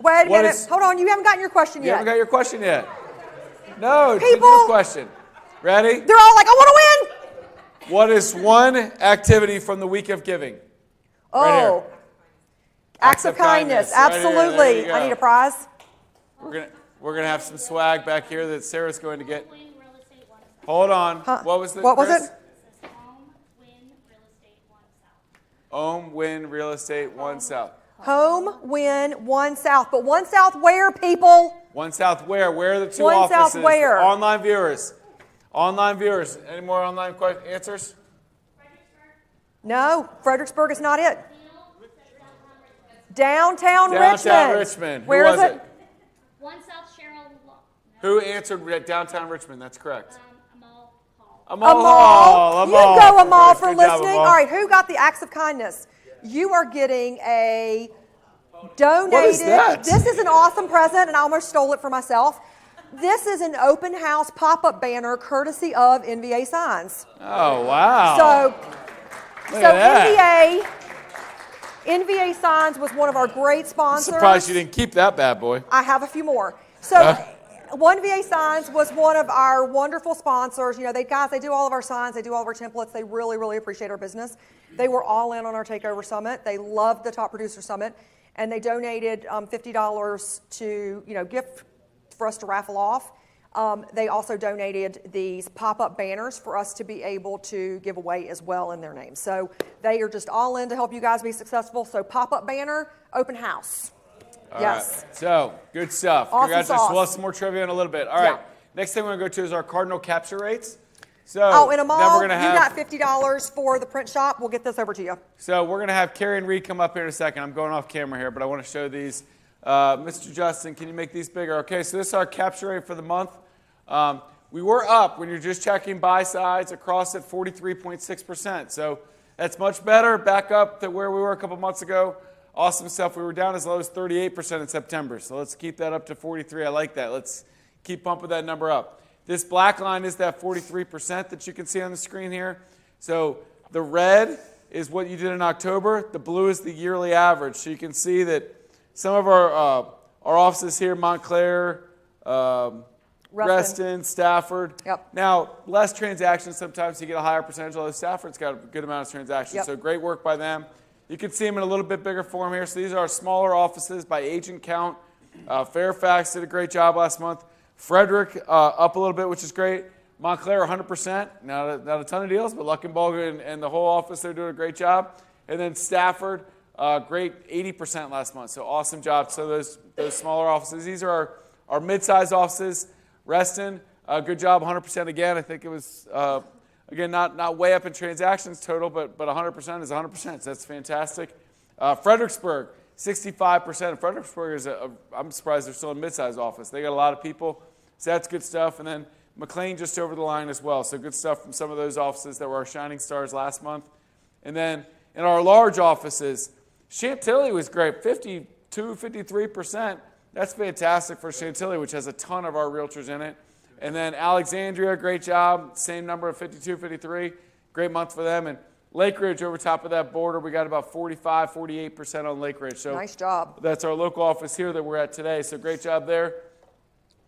Wait a minute. Hold on. You haven't gotten your question yet. You haven't got your question yet. No, people, it's a new question. Ready? They're all like, I want to win. What is one activity from the week of giving? Oh, right acts of kindness. Absolutely. Right, I need a prize. We're gonna have some swag back here that Sarah's going to get. Hold on. What was it? What was it? Home Win Real Estate 1 South. Home Win 1 South. But 1 South where, people? 1 South where? Where are the two 1 offices? South where? Online viewers. Online viewers. Any more online answers? No, Fredericksburg is not it. Downtown Richmond. Where is it? 1 South Cheryl. Who answered downtown Richmond? That's correct. Amal Hall. You go, Amal, for listening. All right, who got the acts of kindness? You are getting a donated. What is that? This is an awesome present, and I almost stole it for myself. This is an open house pop-up banner courtesy of NVA Signs. Oh, wow. NVA Signs was one of our great sponsors. I'm surprised you didn't keep that bad boy. I have a few more. So, One VA Signs was one of our wonderful sponsors. You know, they do all of our signs, they do all of our templates. They really, really appreciate our business. They were all in on our Takeover Summit. They loved the Top Producer Summit, and they donated $50 to, gift for us to raffle off. They also donated these pop-up banners for us to be able to give away as well in their name. So they are just all in to help you guys be successful. So pop-up banner, open house. All right. So, good stuff. Awesome Congratulations. sauce. We'll have some more trivia in a little bit. All right. Next thing we're going to go to is our Cardinal capture rates. So, and Amal, then we're going to you got $50 for the print shop. We'll get this over to you. So we're going to have Carrie and Reed come up here in a second. I'm going off camera here, but I want to show these Mr. Justin, can you make these bigger? Okay, so this is our capture rate for the month. We were up when you're just checking buy sides across at 43.6%. So that's much better, back up to where we were a couple months ago. Awesome stuff. We were down as low as 38% in September. So let's keep that up to 43. I like that. Let's keep pumping that number up. This black line is that 43% that you can see on the screen here. So the red is what you did in October. The blue is the yearly average. So you can see that some of our offices here, Montclair, Reston, Stafford. Yep. Now, less transactions, sometimes you get a higher percentage, although Stafford's got a good amount of transactions. Yep. So great work by them. You can see them in a little bit bigger form here. So these are our smaller offices by agent count. Fairfax did a great job last month. Frederick up a little bit, which is great. Montclair 100%. Not a ton of deals, but Luckenberg and the whole office, they're doing a great job. And then Stafford, great 80% last month. So awesome job. So those smaller offices. These are our mid-sized offices. Reston, good job, 100% again. I think it was, again, not way up in transactions total, but 100% is 100%. So that's fantastic. Fredericksburg, 65%. Fredericksburg is I'm surprised they're still in mid-sized office. They got a lot of people, so that's good stuff. And then McLean just over the line as well. So good stuff from some of those offices that were our shining stars last month. And then in our large offices, Chantilly was great, 53%. That's fantastic for Chantilly, which has a ton of our realtors in it. And then Alexandria, great job. Same number of 52, 53. Great month for them. And Lake Ridge over top of that border, we got about 45, 48% on Lake Ridge. So nice job. That's our local office here that we're at today. So great job there.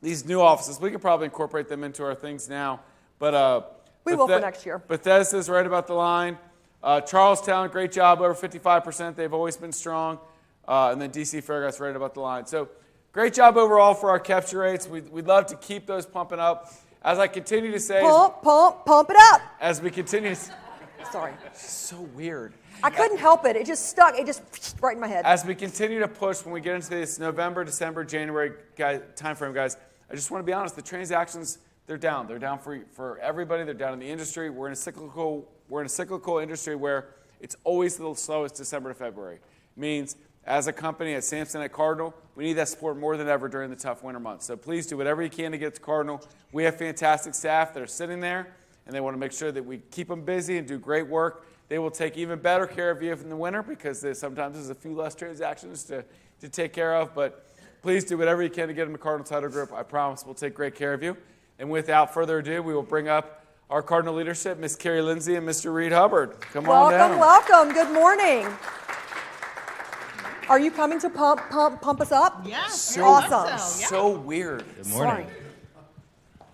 These new offices, we could probably incorporate them into our things now. But we will for next year. Bethesda's right about the line. Charlestown, great job, over 55%. They've always been strong. And then DC Fairgrounds right about the line. So great job overall for our capture rates. We'd love to keep those pumping up. As I continue to say, pump it up. As we continue to, sorry. So weird. I couldn't help it. It just stuck. It just right in my head. As we continue to push, when we get into this November, December, January timeframe, guys, I just want to be honest. The transactions, they're down. They're down for everybody. They're down in the industry. We're in a cyclical industry where it's always the slowest December to February. Means as a company at Samson at Cardinal, we need that support more than ever during the tough winter months. So please do whatever you can to get to Cardinal. We have fantastic staff that are sitting there, and they want to make sure that we keep them busy and do great work. They will take even better care of you in the winter because sometimes there's a few less transactions to take care of. But please do whatever you can to get them to Cardinal Title Group. I promise we'll take great care of you. And without further ado, we will bring up our Cardinal leadership, Ms. Carrie Lindsay and Mr. Reed Hubbard. Come on down. Welcome. Good morning. Are you coming to pump us up? Yes. Awesome. So weird. Good morning. Sorry.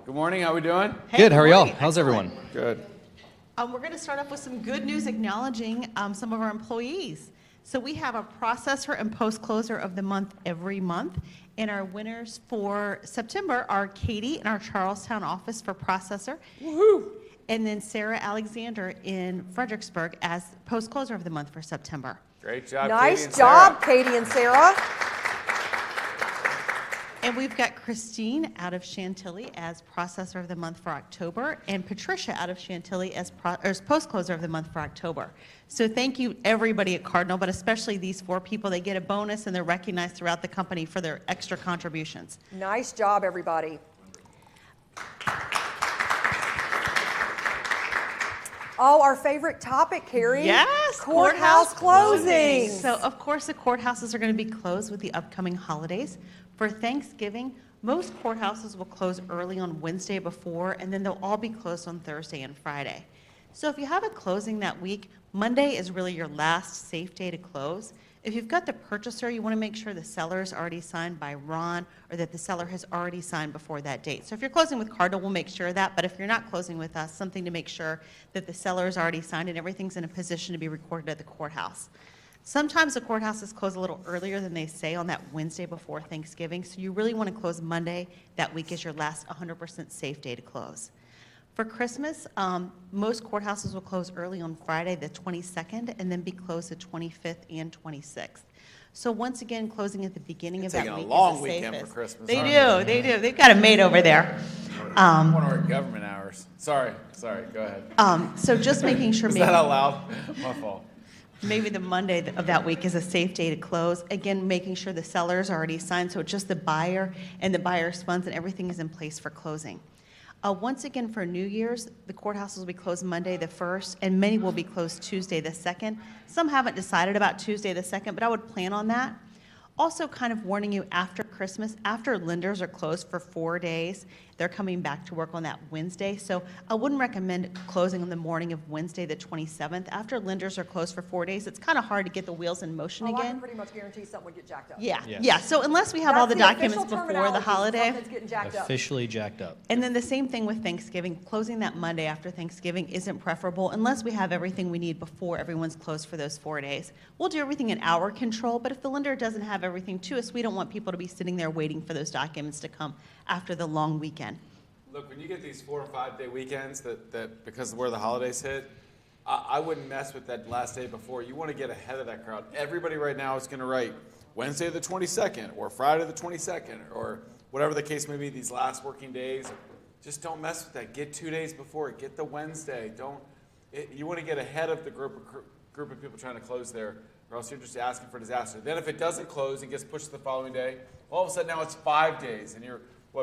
Good morning. How we doing? Hey, Good. How are y'all? morning. How's everyone? Good. We're going to start off with some good news acknowledging some of our employees. So we have a processor and post-closer of the month every month. And our winners for September are Katie in our Charlestown office for processor. Woohoo! And then Sarah Alexander in Fredericksburg as post-closer of the month for September. Great job, Nice Katie and job, Sarah. Katie and Sarah. And we've got Christine out of Chantilly as processor of the month for October, and Patricia out of Chantilly as post-closer of the month for October. So thank you, everybody at Cardinal, but especially these four people. They get a bonus, and they're recognized throughout the company for their extra contributions. Nice job, everybody. Oh, our favorite topic, Carrie. Yes, Courthouse closing. So, of course, the courthouses are going to be closed with the upcoming holidays. For Thanksgiving, most courthouses will close early on Wednesday before, and then they'll all be closed on Thursday and Friday. So if you have a closing that week, Monday is really your last safe day to close. If you've got the purchaser, you want to make sure the seller is already signed by Ron or that the seller has already signed before that date. So if you're closing with Cardinal, we'll make sure of that. But if you're not closing with us, something to make sure that the seller is already signed and everything's in a position to be recorded at the courthouse. Sometimes the courthouses close a little earlier than they say on that Wednesday before Thanksgiving. So you really want to close Monday. That week is your last 100% safe day to close. For Christmas, most courthouses will close early on Friday, the 22nd, and then be closed the 25th and 26th. So once again, closing at the beginning of that week a long is the weekend safest. for Christmas. They aren't do. They've got it made over there. One of our government hours. Sorry. Go ahead. So just making sure. Is that out loud? My fault. maybe the Monday of that week is a safe day to close. Again, making sure the seller's already signed, so it's just the buyer and the buyer's funds and everything is in place for closing. Once again, for New Year's, the courthouses will be closed Monday the 1st, and many will be closed Tuesday the 2nd. Some haven't decided about Tuesday the 2nd, but I would plan on that. Also, kind of warning you, after Christmas, after lenders are closed for 4 days, they're coming back to work on that Wednesday. So I wouldn't recommend closing on the morning of Wednesday the 27th. After lenders are closed for 4 days, it's kind of hard to get the wheels in motion I again. can pretty much guarantee something would get jacked up. Yeah, Yes. yeah. So unless we have all the That's documents official before the terminology, holiday. something's getting jacked up. Officially jacked up. And then the same thing with Thanksgiving. Closing that Monday after Thanksgiving isn't preferable unless we have everything we need before everyone's closed for those 4 days. We'll do everything in our control, but if the lender doesn't have everything to us, we don't want people to be sitting there waiting for those documents to come after the long weekend. Look, when you get these 4 or 5 day weekends that because of where the holidays hit, I wouldn't mess with that last day before. You want to get ahead of that crowd. Everybody right now is going to write Wednesday the 22nd or Friday the 22nd or whatever the case may be, these last working days. Just don't mess with that. Get 2 days before it. Get the Wednesday. You want to get ahead of the group of people trying to close there, or else you're just asking for disaster. Then if it doesn't close and gets pushed to the following day, all of a sudden now it's 5 days, and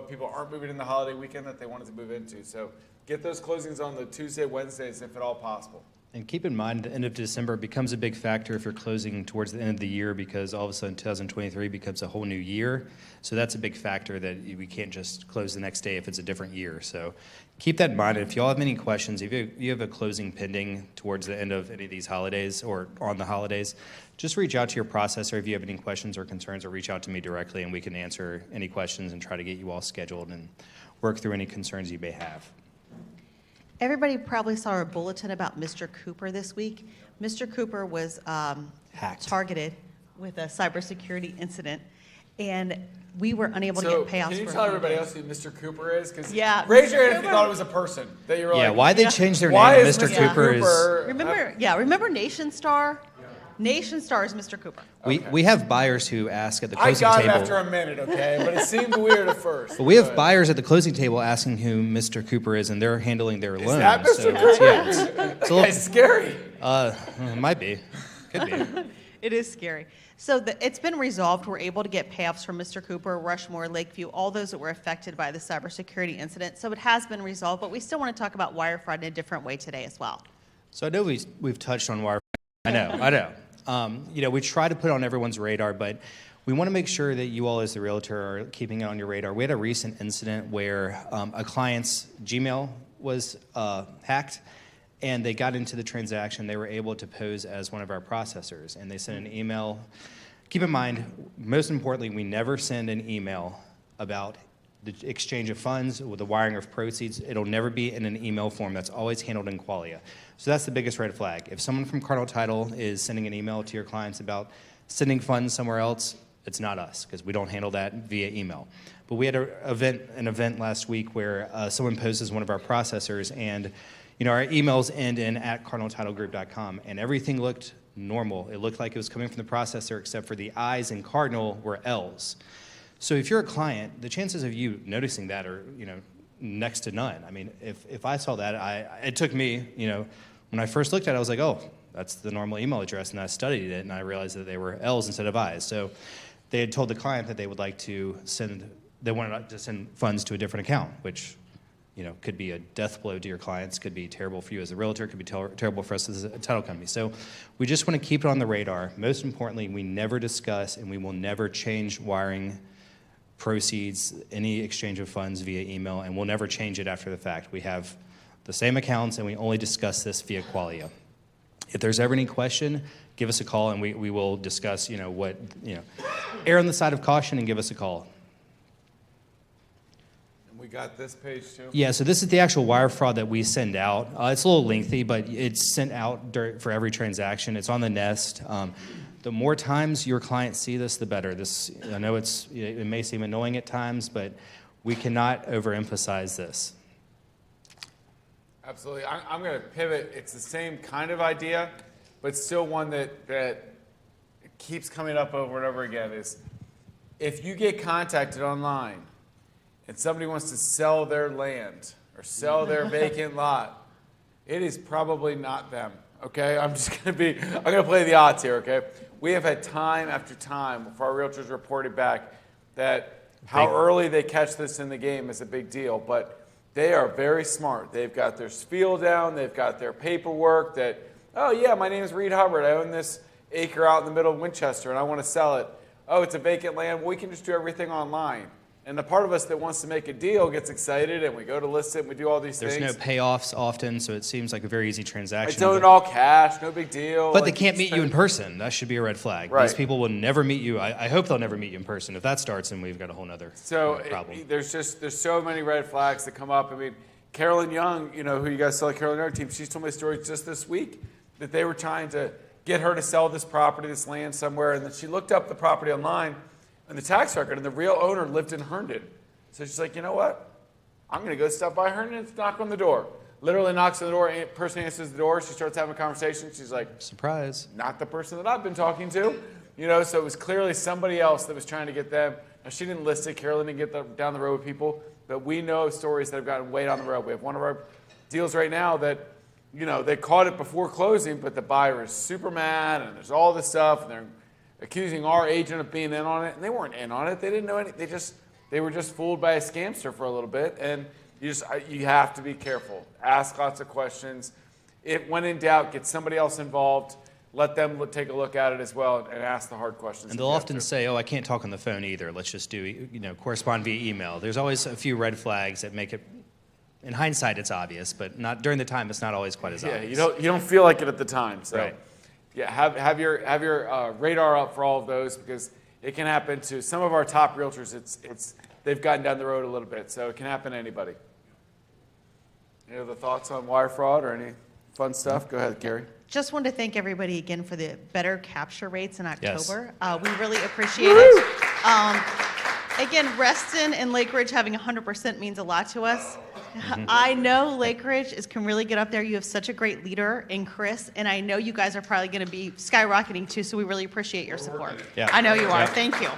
people aren't moving in the holiday weekend that they wanted to move into. So get those closings on the Tuesday, Wednesdays, if at all possible. And keep in mind, the end of December becomes a big factor if you're closing towards the end of the year, because all of a sudden 2023 becomes a whole new year. So that's a big factor that we can't just close the next day if it's a different year. So keep that in mind. And if you all have any questions, if you have a closing pending towards the end of any of these holidays or on the holidays, just reach out to your processor if you have any questions or concerns, or reach out to me directly and we can answer any questions and try to get you all scheduled and work through any concerns you may have. Everybody probably saw our bulletin about Mr. Cooper this week. Mr. Cooper was Hacked. targeted with a cybersecurity incident, and we were unable to So get payoffs. can you for tell a few everybody days. else who Mr. Cooper is? Because Yeah, raise your Mr. hand if you Cooper. thought it was a person that you were Yeah, like, why they Yeah. changed their why name? is Mr. Mr. Cooper is. Remember Nation Star? Nation Star is Mr. Cooper. We have buyers who ask at the I closing got it table. after a minute, okay? But it seemed weird at first. But we have Go ahead. buyers at the closing table asking who Mr. Cooper is, and they're handling their loans. that Mr. So, Cooper? yeah, it's a little, It's scary. it might be, could be. It is scary. So it's been resolved. We're able to get payoffs from Mr. Cooper, Rushmore, Lakeview, all those that were affected by the cybersecurity incident. So it has been resolved, but we still want to talk about wire fraud in a different way today as well. So I know we've touched on wire. I know. We try to put it on everyone's radar, but we want to make sure that you all as the realtor are keeping it on your radar. We had a recent incident where a client's Gmail was hacked, and they got into the transaction. They were able to pose as one of our processors, and they sent an email. Keep in mind, most importantly, we never send an email about the exchange of funds or the wiring of proceeds. It'll never be in an email form. That's always handled in Qualia. So that's the biggest red flag. If someone from Cardinal Title is sending an email to your clients about sending funds somewhere else, it's not us, because we don't handle that via email. But we had an event last week where someone posed as one of our processors, and our emails end in @cardinaltitlegroup.com, and everything looked normal. It looked like it was coming from the processor, except for the I's in Cardinal were L's. So if you're a client, the chances of you noticing that are, next to none. I mean, if I saw that, it took me, when I first looked at it, I was like, oh, that's the normal email address, and I studied it, and I realized that they were L's instead of I's. So they had told the client that they would like to they wanted to send funds to a different account, which, could be a death blow to your clients, could be terrible for you as a realtor, could be terrible for us as a title company. So we just want to keep it on the radar. Most importantly, we never discuss, and we will never change wiring proceeds, any exchange of funds via email, and we'll never change it after the fact. We have the same accounts, and we only discuss this via Qualia. If there's ever any question, give us a call, and we will discuss, err on the side of caution and give us a call. And we got this page too. Yeah, so this is the actual wire fraud that we send out. It's a little lengthy, but it's sent out for every transaction. It's on the Nest. The more times your clients see this, the better. I know it may seem annoying at times, but we cannot overemphasize this. Absolutely. I'm going to pivot. It's the same kind of idea, but still one that keeps coming up over and over again is if you get contacted online and somebody wants to sell their land or sell their vacant lot, it is probably not them, Okay, I'm gonna play the odds here, okay? We have had time after time for our realtors reported back that how early they catch this in the game is a big deal, but they are very smart. They've got their spiel down, they've got their paperwork that, oh yeah, my name is Reed Hubbard, I own this acre out in the middle of Winchester and I want to sell it. Oh, it's a vacant land, well, we can just do everything online. And the part of us that wants to make a deal gets excited, and we go to list it, and we do all these things. There's no payoffs often, so it seems like a very easy transaction. It's owned all cash, no big deal. But they can't meet you in person. That should be a red flag. Right. These people will never meet you. I hope they'll never meet you in person. If that starts, then we've got a whole other problem. There's so many red flags that come up. I mean, Carolyn Young, you know, who you guys saw the Carolyn Young team, she's told me a story just this week that they were trying to get her to sell this property, this land somewhere, and then she looked up the property online and the tax record, and the real owner lived in Herndon. So she's like, you know what? I'm going to go stop by Herndon and knock on the door. Literally knocks on the door, person answers the door, she starts having a conversation. She's like, surprise. Not the person that I've been talking to. You know, so it was clearly somebody else that was trying to get them. Now, she didn't list it. Carolyn didn't get down the road with people. But we know stories that have gotten way down the road. We have one of our deals right now that, you know, they caught it before closing, but the buyer is super mad, and there's all this stuff, and they're accusing our agent of being in on it. And they weren't in on it. They didn't know anything. They were just fooled by a scamster for a little bit, and you have to be careful. Ask lots of questions. When in doubt, get somebody else involved. Let them take a look at it as well and ask the hard questions. And they'll often say, oh, I can't talk on the phone either. Let's just do, correspond via email. There's always a few red flags that make it, in hindsight, it's obvious, but not during the time, it's not always quite as obvious. Yeah, you don't feel like it at the time. So, right. Yeah, have your radar up for all of those, because it can happen to some of our top realtors. They've gotten down the road a little bit, so it can happen to anybody. Any other thoughts on wire fraud or any fun stuff? Go ahead, Gary. Just wanted to thank everybody again for the better capture rates in October. Yes. We really appreciate it. Again, Reston and Lake Ridge having 100% means a lot to us. Mm-hmm. I know Lake Ridge can really get up there. You have such a great leader in Chris, and I know you guys are probably going to be skyrocketing too, so we really appreciate your support. Yeah. I know you are. Yeah. Thank you.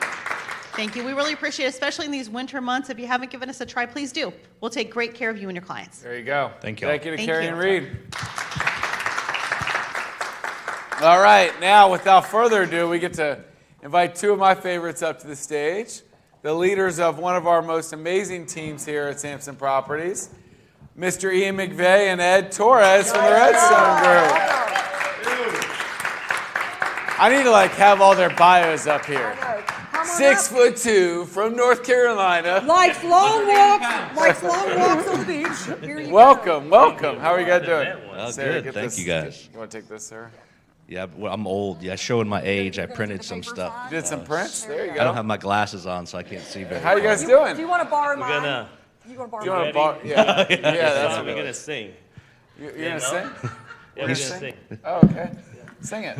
Thank you. We really appreciate it, especially in these winter months. If you haven't given us a try, please do. We'll take great care of you and your clients. There you go. Thank you. Thank you to Carrie and Reed. All right, now without further ado, we get to invite two of my favorites up to the stage, the leaders of one of our most amazing teams here at Samson Properties, Mr. Ian McVeigh and Ed Torres from the Redstone Group. I need to have all their bios up here. 6'2" from North Carolina. Likes long walks on the beach. Here you welcome. How are you guys doing? Well, Sarah, good. Thank you, guys. You want to take this, Sarah? Yeah, well, I'm old. Yeah, showing my age, I printed some stuff. You did some prints? There you go. I don't have my glasses on, so I can't see very well. How you guys doing? Do you want to borrow mine? You want to borrow? Yeah. That's what we're going to sing. You're going to sing? Yeah, we're going to sing. Oh, okay. Sing it.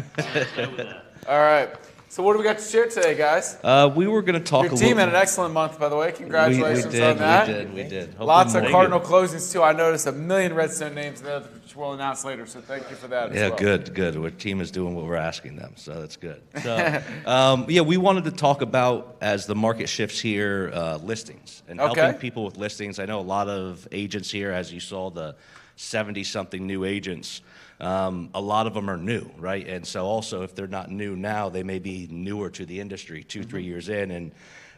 All right. So what do we got to share today, guys? We were going to talk Your team had an excellent month, by the way. Congratulations on that. We did. Lots of Cardinal closings, too. I noticed a million Redstone names there, which we'll announce later, so thank you for that as well. Good. Our team is doing what we're asking them, so that's good. So, we wanted to talk about, as the market shifts here, listings and helping people with listings. I know a lot of agents here, as you saw, the 70-something new agents. A lot of them are new, right? And so also, if they're not new now, they may be newer to the industry, 2-3 years in. And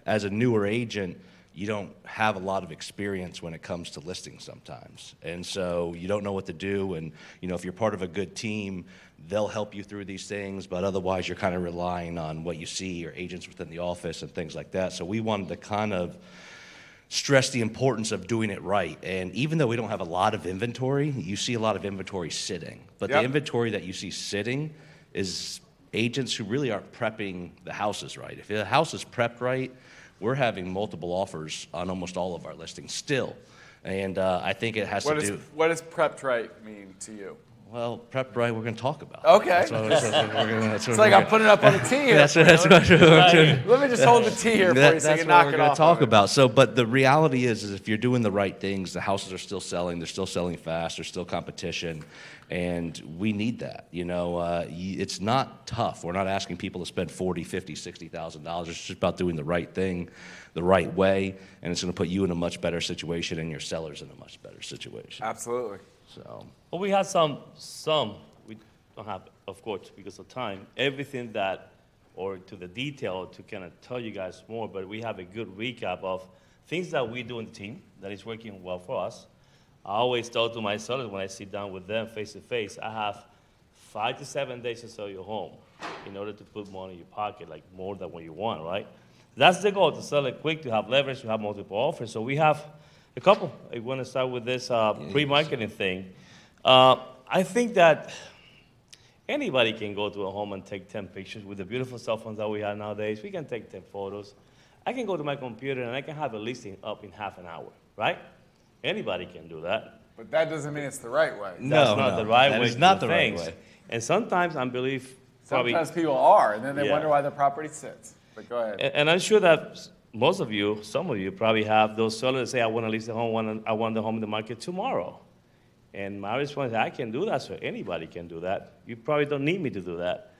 as a newer agent, you don't have a lot of experience when it comes to listings sometimes. And so you don't know what to do. And, if you're part of a good team, they'll help you through these things. But otherwise, you're kind of relying on what you see or agents within the office and things like that. So we wanted to kind of stress the importance of doing it right. And even though we don't have a lot of inventory, you see a lot of inventory sitting. But the inventory that you see sitting is agents who really aren't prepping the houses right. If the house is prepped right, we're having multiple offers on almost all of our listings still. And I think it has to do... What does prepped right mean to you? Well, prepped right, we're going to talk about. Okay. It's like I'm putting it up on a tee here. That's what Let me just hold the tee here for you so you can knock it off. That's what we're going to talk about. So, but the reality is if you're doing the right things, the houses are still selling, they're still selling fast, there's still competition, and we need that. It's not tough. We're not asking people to spend $40,000, $50,000, $60,000. It's just about doing the right thing the right way, and it's going to put you in a much better situation and your sellers in a much better situation. Absolutely. So. Well, we had some don't have, of course, because of time, everything that, or to the detail to kind of tell you guys more, but we have a good recap of things that we do in the team that is working well for us. I always tell to my sellers when I sit down with them face to face, I have 5 to 7 days to sell your home in order to put money in your pocket, like more than what you want, right? That's the goal, to sell it quick, to have leverage, to have multiple offers. So we have a couple. I want to start with this pre-marketing thing. I think that anybody can go to a home and take 10 pictures with the beautiful cell phones that we have nowadays. We can take 10 photos. I can go to my computer and I can have a listing up in half an hour, right? Anybody can do that. But that doesn't mean it's the right way. That's not the right way. That is to not do the right things. way. And sometimes I believe Sometimes people are, and then they Yeah. wonder why their property sits. But go ahead. And I'm sure that most of you, some of you probably have those sellers that say, I want to list the home, I want the home in the market tomorrow. And my response is, I can do that, so anybody can do that. You probably don't need me to do that.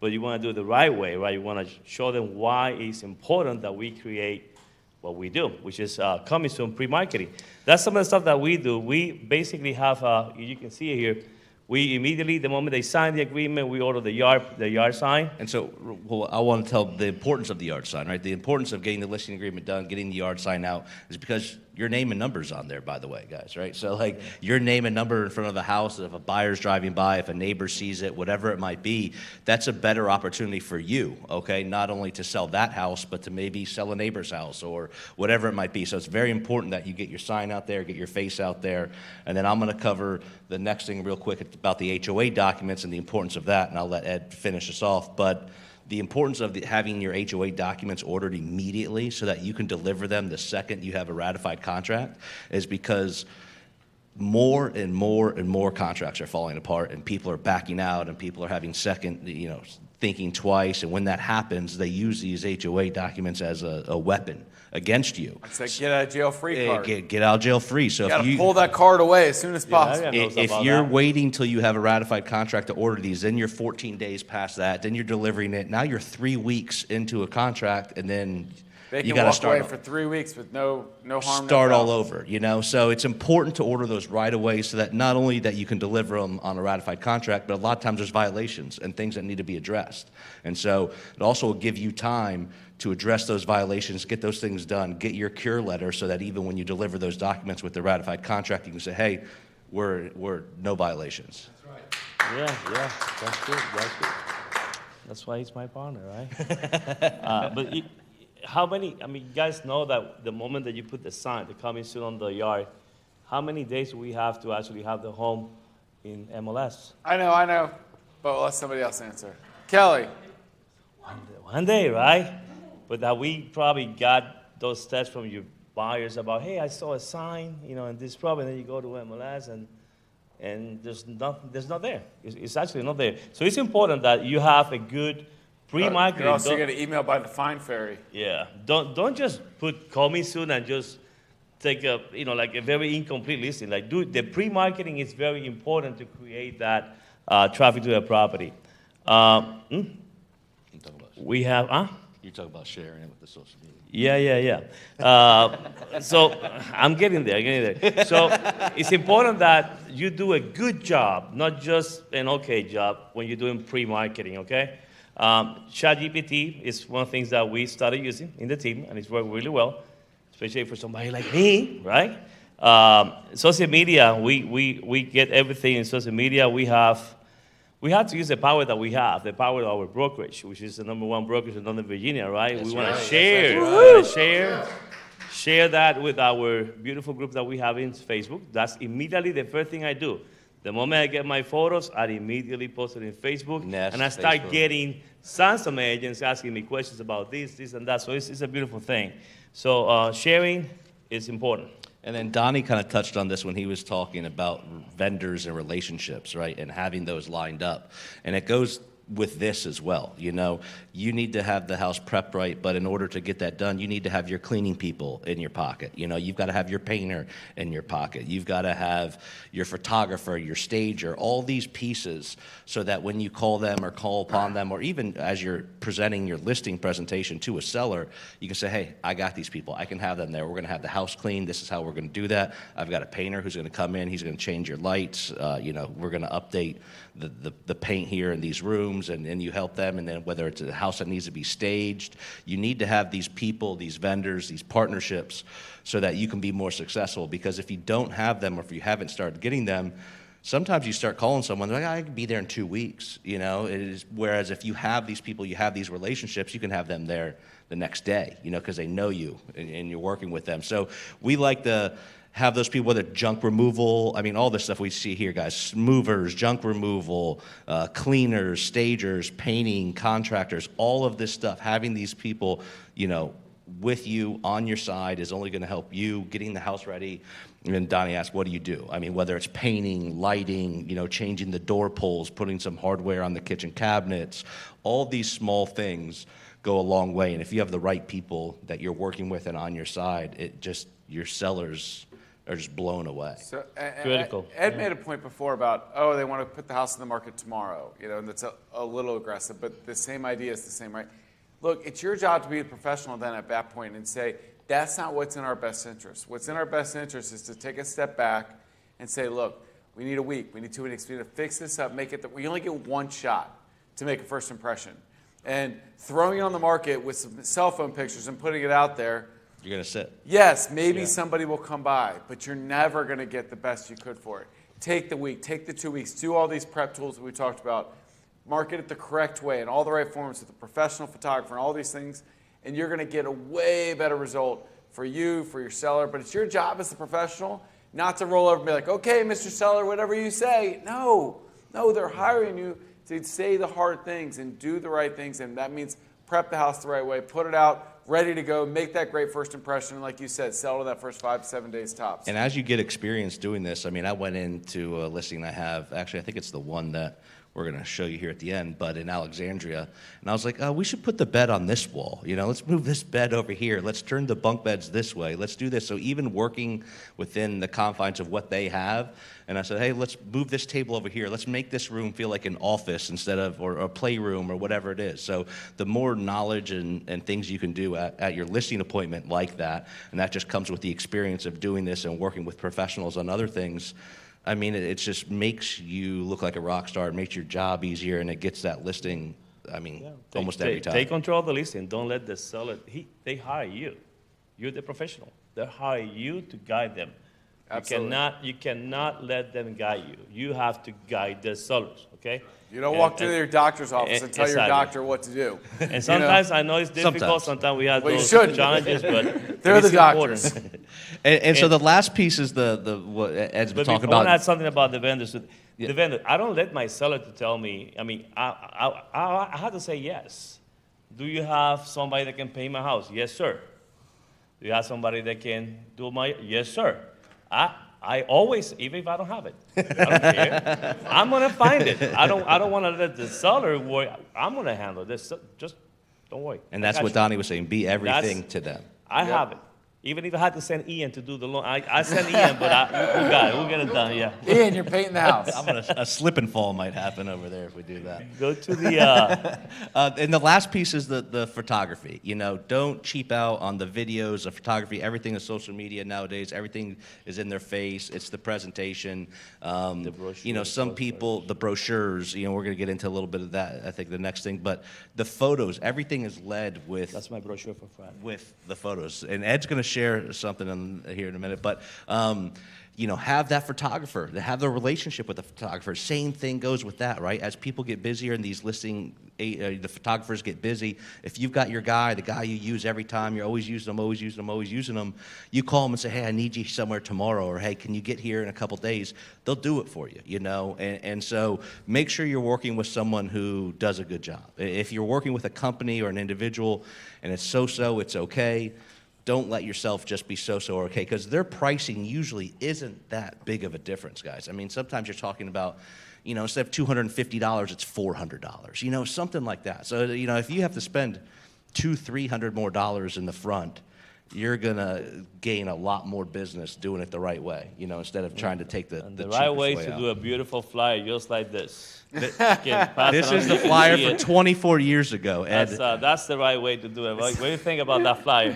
But you want to do it the right way, right? You want to show them why it's important that we create what we do, which is coming soon pre-marketing. That's some of the stuff that we do. We basically have, you can see it here, we immediately, the moment they sign the agreement, we order the yard sign. And so, well, I want to tell the importance of the yard sign, right? The importance of getting the listing agreement done, getting the yard sign out, is because your name and number's on there, by the way, guys, right? So, like, your name and number in front of the house, if a buyer's driving by, if a neighbor sees it, whatever it might be, that's a better opportunity for you, okay? Not only to sell that house, but to maybe sell a neighbor's house or whatever it might be. So it's very important that you get your sign out there, get your face out there, and then I'm going to cover the next thing real quick about the HOA documents and the importance of that, and I'll let Ed finish us off. But the importance of having your HOA documents ordered immediately so that you can deliver them the second you have a ratified contract is because more and more and more contracts are falling apart and people are backing out and people are having thinking twice. And when that happens, they use these HOA documents as a weapon against you. It's like get out of jail free card. Get out of jail free. So You gotta pull that card away as soon as possible. if you're waiting till you have a ratified contract to order these, then you're 14 days past that, then you're delivering it. Now you're 3 weeks into a contract, and then They you can got to walk start away for 3 weeks with no harm. start no all foul. over, you know? So it's important to order those right away so that not only that you can deliver them on a ratified contract, but a lot of times there's violations and things that need to be addressed. And so it also will give you time to address those violations, get those things done, get your cure letter so that even when you deliver those documents with the ratified contract, you can say, hey, we're no violations. Yeah, that's good. That's why he's my partner, right? But how many, you guys know that the moment that you put the sign, the coming soon on the yard, how many days do we have to actually have the home in MLS? I know, but we'll let somebody else answer. Kelly. One day, right? But that we probably got those texts from your buyers about, hey, I saw a sign, and this problem, and then you go to MLS and there's not there. It's actually not there. So it's important that you have a good pre-marketing. You're also going to email by the Fine Ferry. Yeah. Don't just put call me soon and just take a very incomplete listing. Like the pre-marketing is very important to create that traffic to the property. We have You're talking about sharing it with the social media. Yeah. So I'm getting there. So it's important that you do a good job, not just an okay job when you're doing pre-marketing, okay? ChatGPT is one of the things that we started using in the team, and it's worked really well, especially for somebody like me, right? Social media, we get everything in social media. We have to use the power that we have, the power of our brokerage, which is the #1 brokerage in Northern Virginia, right? That's we want right. to share, share that with our beautiful group that we have in Facebook. That's immediately the first thing I do. The moment I get my photos, I immediately post it in Facebook, and I start getting some agents asking me questions about this, and that. So it's a beautiful thing. So sharing is important. And then Donny kind of touched on this when he was talking about vendors and relationships, right, and having those lined up. And it goes with this as well. You know, you need to have the house prepped right, but in order to get that done, you need to have your cleaning people in your pocket. You know, you've got to have your painter in your pocket. You've got to have your photographer, your stager, all these pieces, so that when you call them or call upon them, or even as you're presenting your listing presentation to a seller, you can say, hey, I got these people. I can have them there. We're going to have the house cleaned. This is how we're going to do that. I've got a painter who's going to come in. He's going to change your lights. You know, we're going to update the paint here in these rooms, and you help them. And then whether it's a house that needs to be staged, you need to have these people, these vendors, these partnerships, so that you can be more successful. Because if you don't have them, or if you haven't started getting them, sometimes you start calling someone, they're like, I can be there in 2 weeks, you know. Whereas if you have these people, you have these relationships, you can have them there the next day, you know, because they know you and you're working with them. So we like to have those people, whether junk removal, I mean, all this stuff we see here, guys, movers, junk removal, cleaners, stagers, painting, contractors, all of this stuff, having these people, you know, with you on your side is only going to help you getting the house ready. And then Donnie asked, what do you do? I mean, whether it's painting, lighting, you know, changing the door pulls, putting some hardware on the kitchen cabinets, all these small things go a long way. And if you have the right people that you're working with and on your side, it just, your sellers are just blown away. So, Critical. Ed made a point before about, oh, they want to put the house in the market tomorrow, you know, and that's a little aggressive, but the same idea is the same, right? Look, it's your job to be a professional then at that point and say, that's not what's in our best interest. What's in our best interest is to take a step back and say, look, we need a week, we need 2 weeks, we need to fix this up, make it that we only get one shot to make a first impression. And throwing it on the market with some cell phone pictures and putting it out there, You're going to sit. yes, maybe somebody will come by, but you're never going to get the best you could for it. Take the week, take the 2 weeks, do all these prep tools that we talked about, market it the correct way in all the right forms with a professional photographer and all these things, and you're going to get a way better result for you, for your seller. But it's your job as a professional not to roll over and be like, okay, Mr. Seller, whatever you say. No, they're hiring you to say the hard things and do the right things, and that means prep the house the right way, put it out, ready to go, make that great first impression, and like you said, sell to that first 5 to 7 days tops. And as you get experience doing this, I mean, I went into a listing I have, actually I think it's the one that we're going to show you here at the end, but in Alexandria, and I was like, oh, we should put the bed on this wall, you know, let's move this bed over here, let's turn the bunk beds this way, let's do this. So even working within the confines of what they have, and I said, hey, let's move this table over here, let's make this room feel like an office instead of, or a playroom or whatever it is. So the more knowledge and things you can do at your listing appointment like that, and that just comes with the experience of doing this and working with professionals on other things, I mean, it just makes you look like a rock star. It makes your job easier, and it gets that listing, I mean, almost every time. Take control of the listing. Don't let the seller, they hire you. You're the professional. They hire you to guide them. Absolutely. You cannot let them guide you. You have to guide the sellers, okay? You don't walk to your doctor's office and tell your doctor what to do. And sometimes, I know it's difficult, sometimes we have those challenges, but they're the doctors. And so the last piece is the what Ed's been talking about. I want to about. add something about the vendors. The vendor, I don't let my seller to tell me, I mean, I have to say yes. Do you have somebody that can paint my house? Yes, sir. Do you have somebody that can do my, yes, sir. I always, even if I don't have it, I don't care. I'm gonna find it. I don't want to let the seller worry. I'm gonna handle this. Just don't worry. And that's what Donnie was saying. Be everything to them. I have it. Even if I had to send Ian to do the loan, I send Ian, but we got it. We'll get it done. Yeah. Ian, you're painting the house. A slip and fall might happen over there if we do that. Go to the. And the last piece is the photography. You know, don't cheap out on the videos of photography. Everything is social media nowadays. Everything is in their face. It's the presentation. The brochures, you know, some people, the brochures. You know, we're going to get into a little bit of that. I think the next thing, but the photos. Everything is led with. That's my brochure for Friday. With the photos, and Ed's going to share something here in a minute, but you know, have that photographer, have the relationship with the photographer. Same thing goes with that, right? As people get busier and these listing, the photographers get busy, if you've got your guy, the guy you use every time, you're always using them, you call them and say, hey, I need you somewhere tomorrow, or hey, can you get here in a couple days? They'll do it for you, you know? And so make sure you're working with someone who does a good job. If you're working with a company or an individual and it's so-so, it's okay. Don't let yourself just be so-so or okay, because their pricing usually isn't that big of a difference, guys. I mean, sometimes you're talking about, you know, instead of $250, it's $400, you know, something like that. So, you know, if you have to spend $200-300 more in the front, you're gonna gain a lot more business doing it the right way, you know, instead of trying to take the right way way to out. do a beautiful flyer just like this. This is the flyer from 24 years ago, Ed. That's the right way to do it. What do you think about that flyer?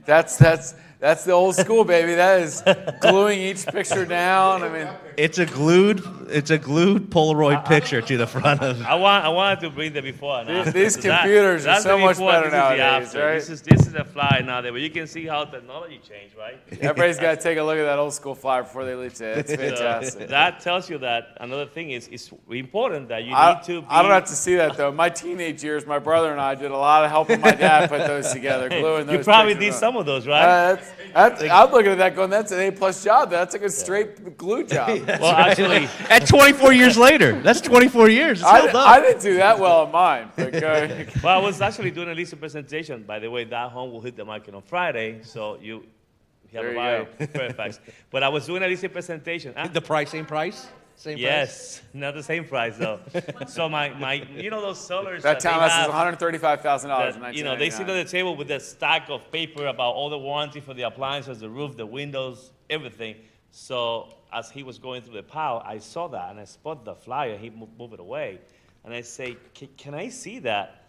That's the old school, baby. That is gluing each picture down. I mean, it's a glued Polaroid picture to the front of. I wanted to bring the before and after. These computers are so much better nowadays, right? This is a flyer nowadays, but you can see how technology changed, right? Everybody's got to take a look at that old school flyer before they leave today. It's fantastic. So that tells you that another thing is it's important that you need to be. I don't have to see that though. My teenage years, my brother and I did a lot of helping my dad put those together, gluing those. You probably pictures did on. some of those, right? I'm looking at that going, that's an A+ job. That's a good straight glue job. Well, actually, At 24 years later, that's 24 years. It's held up. I didn't do that well on mine. But go ahead. well, I was actually doing a listing presentation. By the way, that home will hit the market on Friday, so you have There a you buyer Fairfax. But I was doing a listing presentation. The price, same price? Same Yes, not the same price though. So my you know those sellers That they townhouse have is $135,000 in that, you know, they sit on the table with a stack of paper about all the warranty for the appliances, the roof, the windows, everything. So as he was going through the pile, I saw that and I spotted the flyer. He moved it away, and I say, "Can I see that?"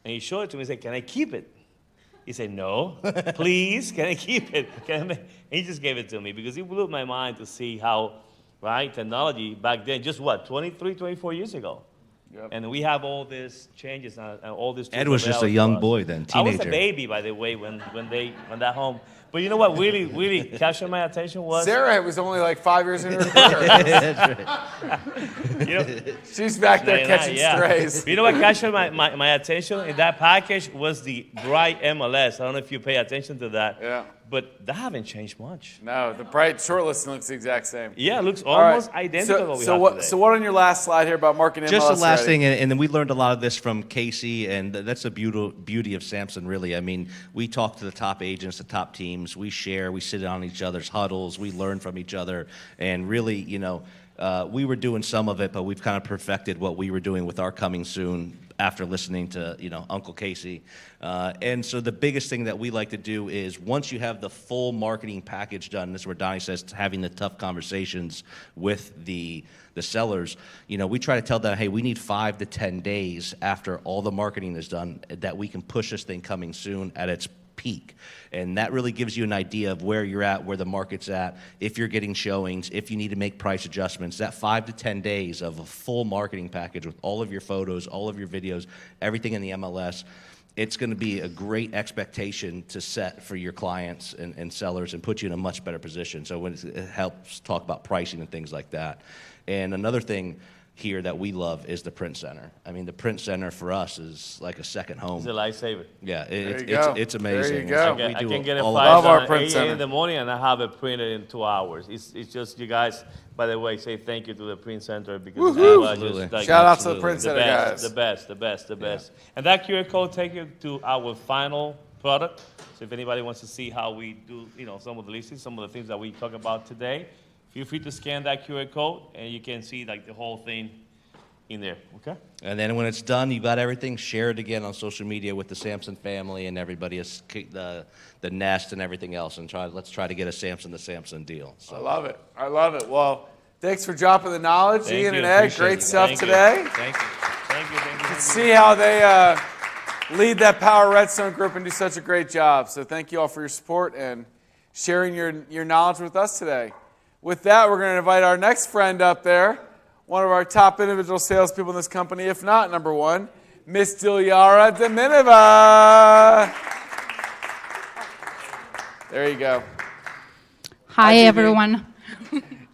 And he showed it to me. He said, "Can I keep it?" He said, "No, please, can I keep it?" He just gave it to me because it blew my mind to see how, right, technology back then, just what, 23, 24 years ago. Yep. And we have all these changes and all this. Ed was just a young boy then, teenager. I was a baby, by the way, when that home. But you know what really captured my attention was Sarah was only like 5 years in her career. you know, She's back there catching strays. You know what captured my attention in that package was the bright MLS. I don't know if you pay attention to that. Yeah. But that haven't changed much. No, the bright shortlisting looks the exact same. Yeah, it looks All right. almost identical to what we have today. So what on your last slide here about marketing MLS? Just the last ready? thing, and then we learned a lot of this from Casey, and that's the beauty of Samson, really. I mean, we talk to the top agents, the top teams. We share. We sit on each other's huddles. We learn from each other. And really, you know, we were doing some of it, but we've kind of perfected what we were doing with our coming soon after listening to, you know, Uncle Casey. And so the biggest thing that we like to do is once you have the full marketing package done, this is where Donnie says having the tough conversations with the sellers, you know, we try to tell them, hey, we need 5 to 10 days after all the marketing is done that we can push this thing coming soon at its peak. And that really gives you an idea of where you're at, where the market's at, if you're getting showings, if you need to make price adjustments. That 5 to 10 days of a full marketing package with all of your photos, all of your videos, everything in the MLS, it's going to be a great expectation to set for your clients and sellers and put you in a much better position. So when it helps talk about pricing and things like that. And another thing here that we love is the print center. I mean, the print center for us is like a second home. It's a lifesaver. Yeah, it's amazing. There you go. I can get it love our at print 8 center. in the morning, and I have it printed in 2 hours. It's just, you guys, by the way, say thank you to the print center because Absolutely. just, like, Shout out to the print center guys. The best. And that QR code takes you to our final product. So if anybody wants to see how we do, you know, some of the listings, some of the things that we talk about today, feel free to scan that QR code, and you can see like the whole thing in there, okay? And then when it's done, you got everything, share it again on social media with the Samson family and everybody, the nest and everything else, and let's try to get a Samson to Samson deal. So. I love it. Well, thanks for dropping the knowledge, Thank Ian you. and Ed. Appreciate Great it. stuff Thank you. today. Thank you. Let's see how they lead that Power Redstone group and do such a great job. So thank you all for your support and sharing your knowledge with us today. With that, we're going to invite our next friend up there, one of our top individual salespeople in this company, if not number one, Miss Dilyara Deminova. There you go. Hi, everyone.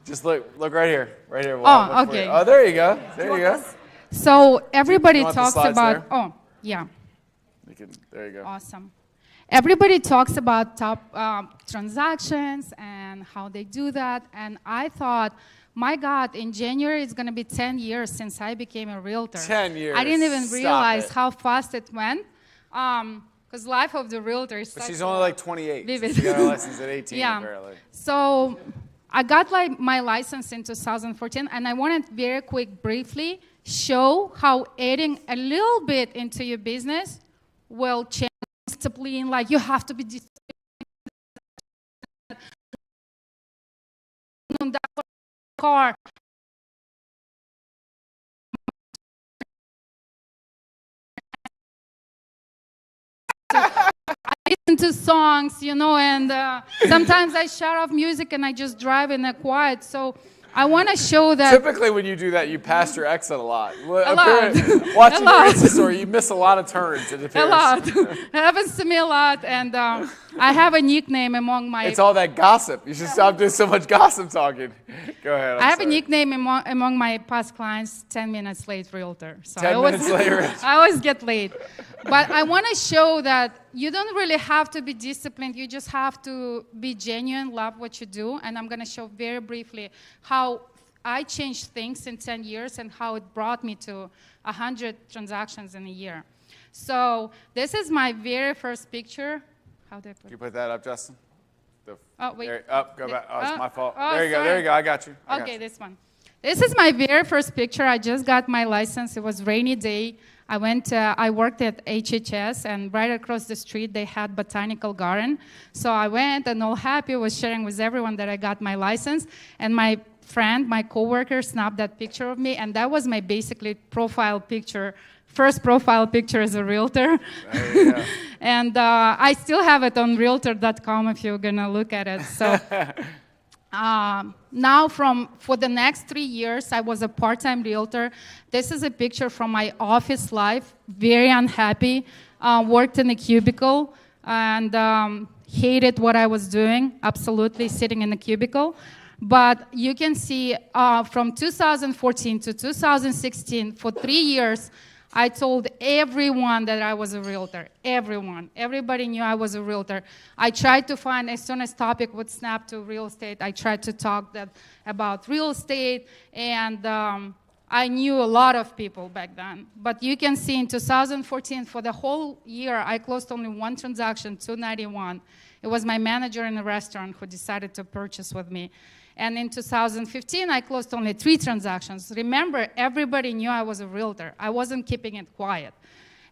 Just look right here. Oh, okay. Oh, there you go. There you go. So everybody You want the talks slides about, there? oh, yeah, There you go. awesome. Everybody talks about top transactions and how they do that. And I thought, my God, in January, it's going to be 10 years since I became a realtor. 10 years. I didn't even Stop realize it. how fast it went. Because life of the realtor is But such she's a only like 28. vivid. She got her license at 18, Yeah. apparently. So I got my license in 2014, and I want to very quick, briefly show how adding a little bit into your business will change discipline. Like you have to be disciplined on that car. I listen to songs, and sometimes I shut off music and I just drive in a quiet. So I want to show that. Typically, when you do that, you pass your exit a lot. A lot. Watching A lot. your Insta story, you miss a lot of turns. It appears. A lot. It happens to me a lot, and I have a nickname among my. It's all that gossip. You should stop doing so much gossip talking. Go ahead. I have a nickname among my past clients, 10 minutes late realtor. So 10 minutes later. I always get late. But I want to show that you don't really have to be disciplined. You just have to be genuine, love what you do. And I'm going to show very briefly how I changed things in 10 years and how it brought me to 100 transactions in a year. So this is my very first picture. How do I put Can you put that up, Justin? Oh, wait. There, up, go back. Oh, it's my fault. Oh, there you go. sorry. There you go. I got you. I got Okay, you. this one. This is my very first picture. I just got my license. It was rainy day. I worked at HHS, and right across the street they had botanical garden. So I went, and all happy, was sharing with everyone that I got my license. And my friend, my coworker, snapped that picture of me, and that was my basically profile picture, first profile picture as a realtor. And I still have it on realtor.com if you're gonna look at it. So. Now for the next 3 years, I was a part-time realtor. This is a picture from my office life, very unhappy, worked in a cubicle, and hated what I was doing, absolutely sitting in a cubicle. But you can see from 2014 to 2016, for 3 years, I told everyone that I was a realtor, everyone. Everybody knew I was a realtor. I tried to find, as soon as topic would snap to real estate, I tried to talk about real estate, and I knew a lot of people back then. But you can see in 2014, for the whole year, I closed only one transaction, 291. It was my manager in a restaurant who decided to purchase with me. And in 2015, I closed only 3 transactions. Remember, everybody knew I was a realtor. I wasn't keeping it quiet.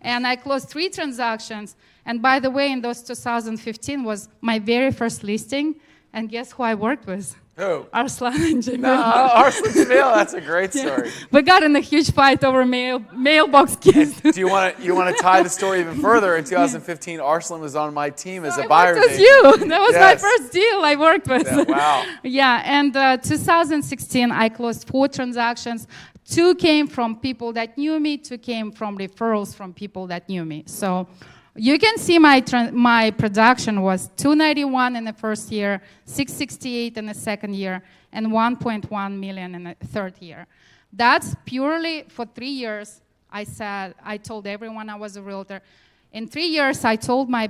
And I closed 3 transactions. And by the way, in those 2015 was my very first listing. And guess who I worked with? Who? Arslan and Jamil. No, Arslan Jamil. That's a great story. We got in a huge fight over mailbox keys. Do you want to tie the story even further? In 2015, Arslan was on my team as a buyer. That was you. That was my first deal I worked with. Yeah, wow. Yeah, and 2016, I closed 4 transactions. 2 came from people that knew me. 2 came from referrals from people that knew me. So you can see my production was 291 in the first year, 668 in the second year, and 1.1 million in the third year. That's purely for 3 years. I told everyone I was a realtor. In 3 years, I told my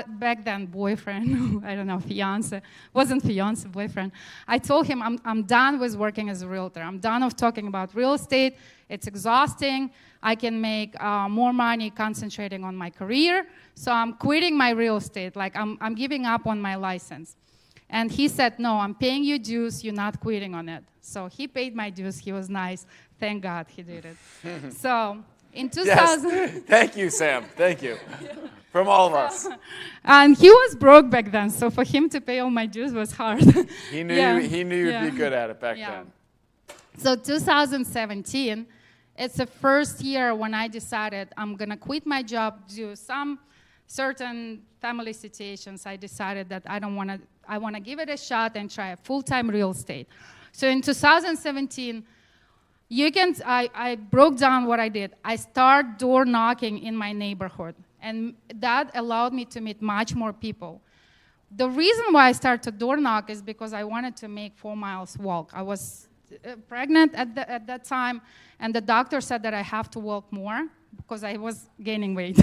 back then boyfriend, I don't know, fiance, wasn't fiance, boyfriend. I told him I'm done with working as a realtor. I'm done of talking about real estate. It's exhausting. I can make more money concentrating on my career. So I'm quitting my real estate. Like I'm giving up on my license. And he said, no, I'm paying you dues. You're not quitting on it. So he paid my dues. He was nice. Thank God he did it. So in 2000. Yes. Thank you, Sam. Thank you. From all of us. And he was broke back then, so for him to pay all my dues was hard. He knew you'd be good at it back then. So 2017, it's the first year when I decided I'm gonna quit my job due to some certain family situations. I decided that I wanna give it a shot and try a full-time real estate. So in 2017, I broke down what I did. I started door knocking in my neighborhood. And that allowed me to meet much more people. The reason why I started to door knock is because I wanted to make 4 miles walk. I was pregnant at that time, and the doctor said that I have to walk more because I was gaining weight.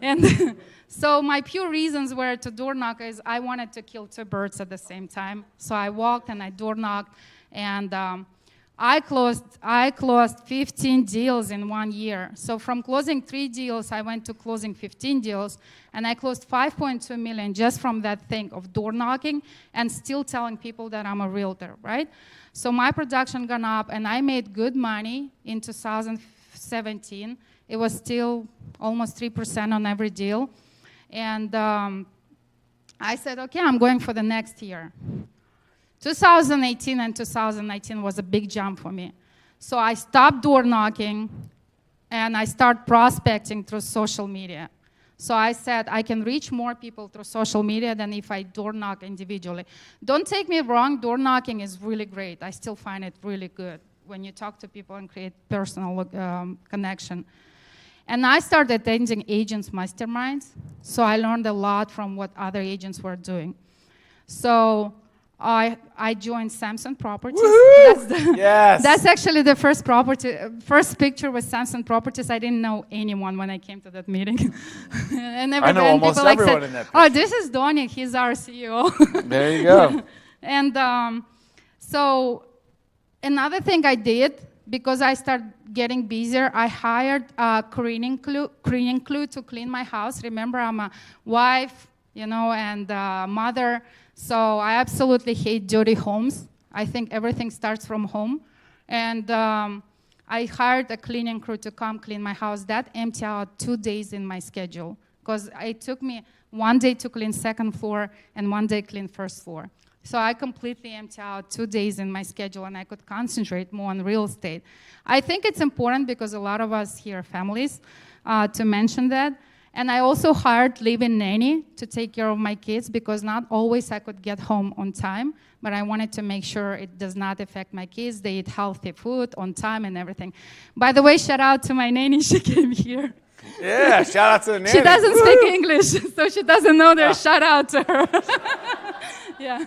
And so my pure reasons were to door knock is I wanted to kill 2 birds at the same time. So I walked and I door knocked, and I closed 15 deals in 1 year. So from closing 3 deals, I went to closing 15 deals, and I closed 5.2 million just from that thing of door knocking and still telling people that I'm a realtor, right? So my production gone up, and I made good money in 2017. It was still almost 3% on every deal. And I said, okay, I'm going for the next year. 2018 and 2019 was a big jump for me. So I stopped door knocking, and I started prospecting through social media. So I said I can reach more people through social media than if I door knock individually. Don't take me wrong, door knocking is really great. I still find it really good when you talk to people and create personal connection. And I started attending agents' masterminds, so I learned a lot from what other agents were doing. So I joined Samson Properties. That's actually the first picture with Samson Properties. I didn't know anyone when I came to that meeting. And I know almost everyone in that picture. Oh, this is Donny. He's our CEO. There you go. And so another thing I did, because I started getting busier, I hired a cleaning crew to clean my house. Remember, I'm a wife, and mother. So I absolutely hate dirty homes. I think everything starts from home. And I hired a cleaning crew to come clean my house. That emptied out 2 days in my schedule, because it took me 1 day to clean second floor and 1 day clean first floor. So I completely emptied out 2 days in my schedule, and I could concentrate more on real estate. I think it's important because a lot of us here are families to mention that. And I also hired live-in nanny to take care of my kids, because not always I could get home on time, but I wanted to make sure it does not affect my kids. They eat healthy food on time and everything. By the way, shout out to my nanny. She came here. Yeah, shout out to the nanny. She doesn't speak English, so she doesn't know there's shout out to her. Yeah.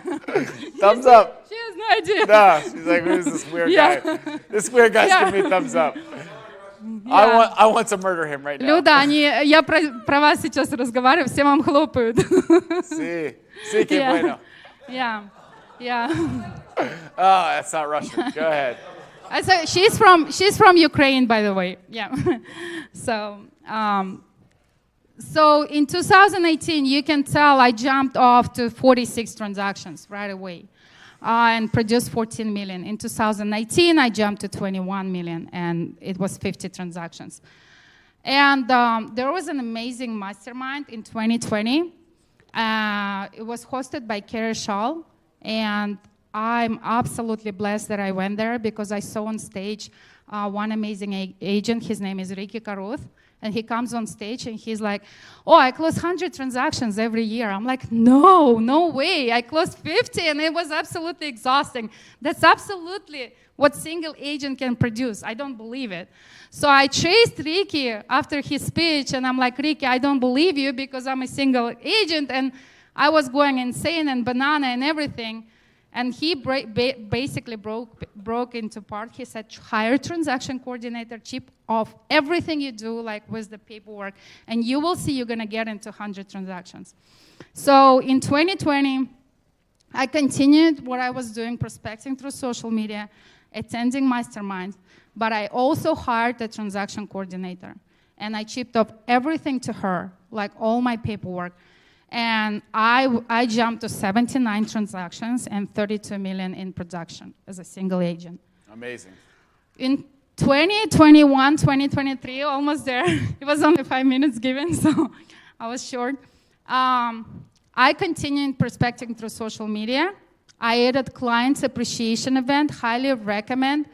Thumbs up. She has no idea. No, she's like, who's this weird guy? This weird guy's giving me thumbs up. Yeah. I want to murder him right now. Люда, я про вас сейчас разговариваю, все вам хлопают. Sí, qué bueno. Yeah. Oh, that's not Russian. Go ahead. So she's from Ukraine, by the way. Yeah. So in 2018, you can tell I jumped off to 46 transactions right away. And produced 14 million. In 2019, I jumped to 21 million, and it was 50 transactions. And there was an amazing mastermind in 2020. It was hosted by Kerry Shaw, and I'm absolutely blessed that I went there, because I saw on stage one amazing agent. His name is Ricky Caruth. And he comes on stage and he's like, oh, I close 100 transactions every year. I'm like, no way. I closed 50, and it was absolutely exhausting. That's absolutely what single agent can produce. I don't believe it. So I chased Ricky after his speech, and I'm like, Ricky, I don't believe you, because I'm a single agent. And I was going insane and banana and everything. And he basically broke into part. He said, hire transaction coordinator, chip off everything you do, like with the paperwork, and you will see you're going to get into 100 transactions. So in 2020, I continued what I was doing, prospecting through social media, attending masterminds, but I also hired a transaction coordinator. And I chipped off everything to her, like all my paperwork. And I jumped to 79 transactions and 32 million in production as a single agent. Amazing. In 2021, 2023, almost there. It was only 5 minutes given, so I was short. I continued prospecting through social media. I added clients appreciation event, highly recommend.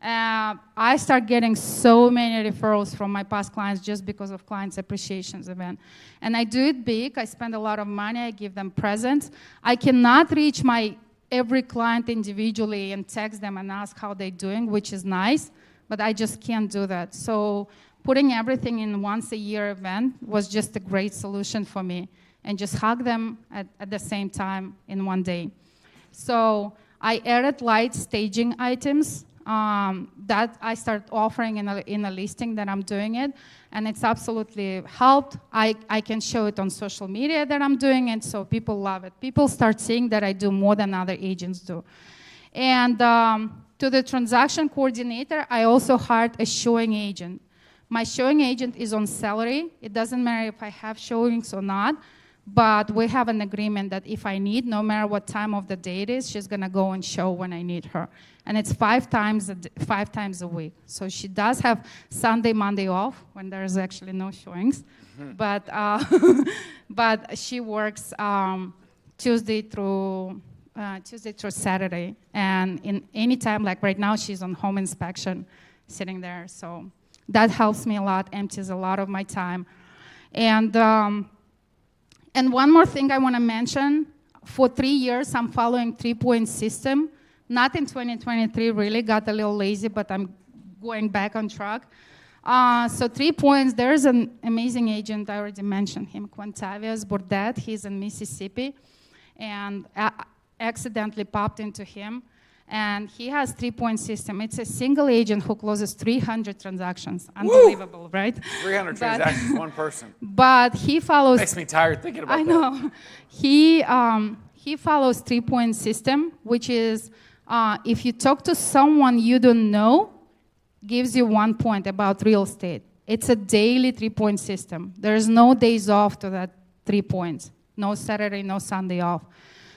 I start getting so many referrals from my past clients just because of clients appreciation event. And I do it big. I spend a lot of money. I give them presents. I cannot reach every client individually and text them and ask how they're doing, which is nice, but I just can't do that. So putting everything in once a year event was just a great solution for me, and just hug them at the same time in 1 day. So I added light staging items that I started offering in a listing that I'm doing it, and it's absolutely helped. I can show it on social media that I'm doing it, so people love it. People start seeing that I do more than other agents do. And to the transaction coordinator, I also hired a showing agent. My showing agent is on salary. It doesn't matter if I have showings or not, but we have an agreement that if I need, no matter what time of the day it is, she's gonna go and show when I need her. And it's 5 times a week. So she does have Sunday, Monday off when there's actually no showings. But she works Tuesday through Saturday, and in any time, like right now, she's on home inspection, sitting there. So that helps me a lot, empties a lot of my time. And one more thing I want to mention: for 3 years, I'm following 3-point system. Not in 2023, really got a little lazy, but I'm going back on track. So 3 points, there's an amazing agent, I already mentioned him, Quintavious Bordet. He's in Mississippi, and accidentally popped into him. And he has 3-point system. It's a single agent who closes 300 transactions. Unbelievable, right? 300 transactions, one person. But he follows... Makes me tired thinking about that. I know. He follows 3-point system, which is if you talk to someone you don't know, gives you 1 point about real estate. It's a daily 3-point system. There's no days off to that 3 points. No Saturday, no Sunday off.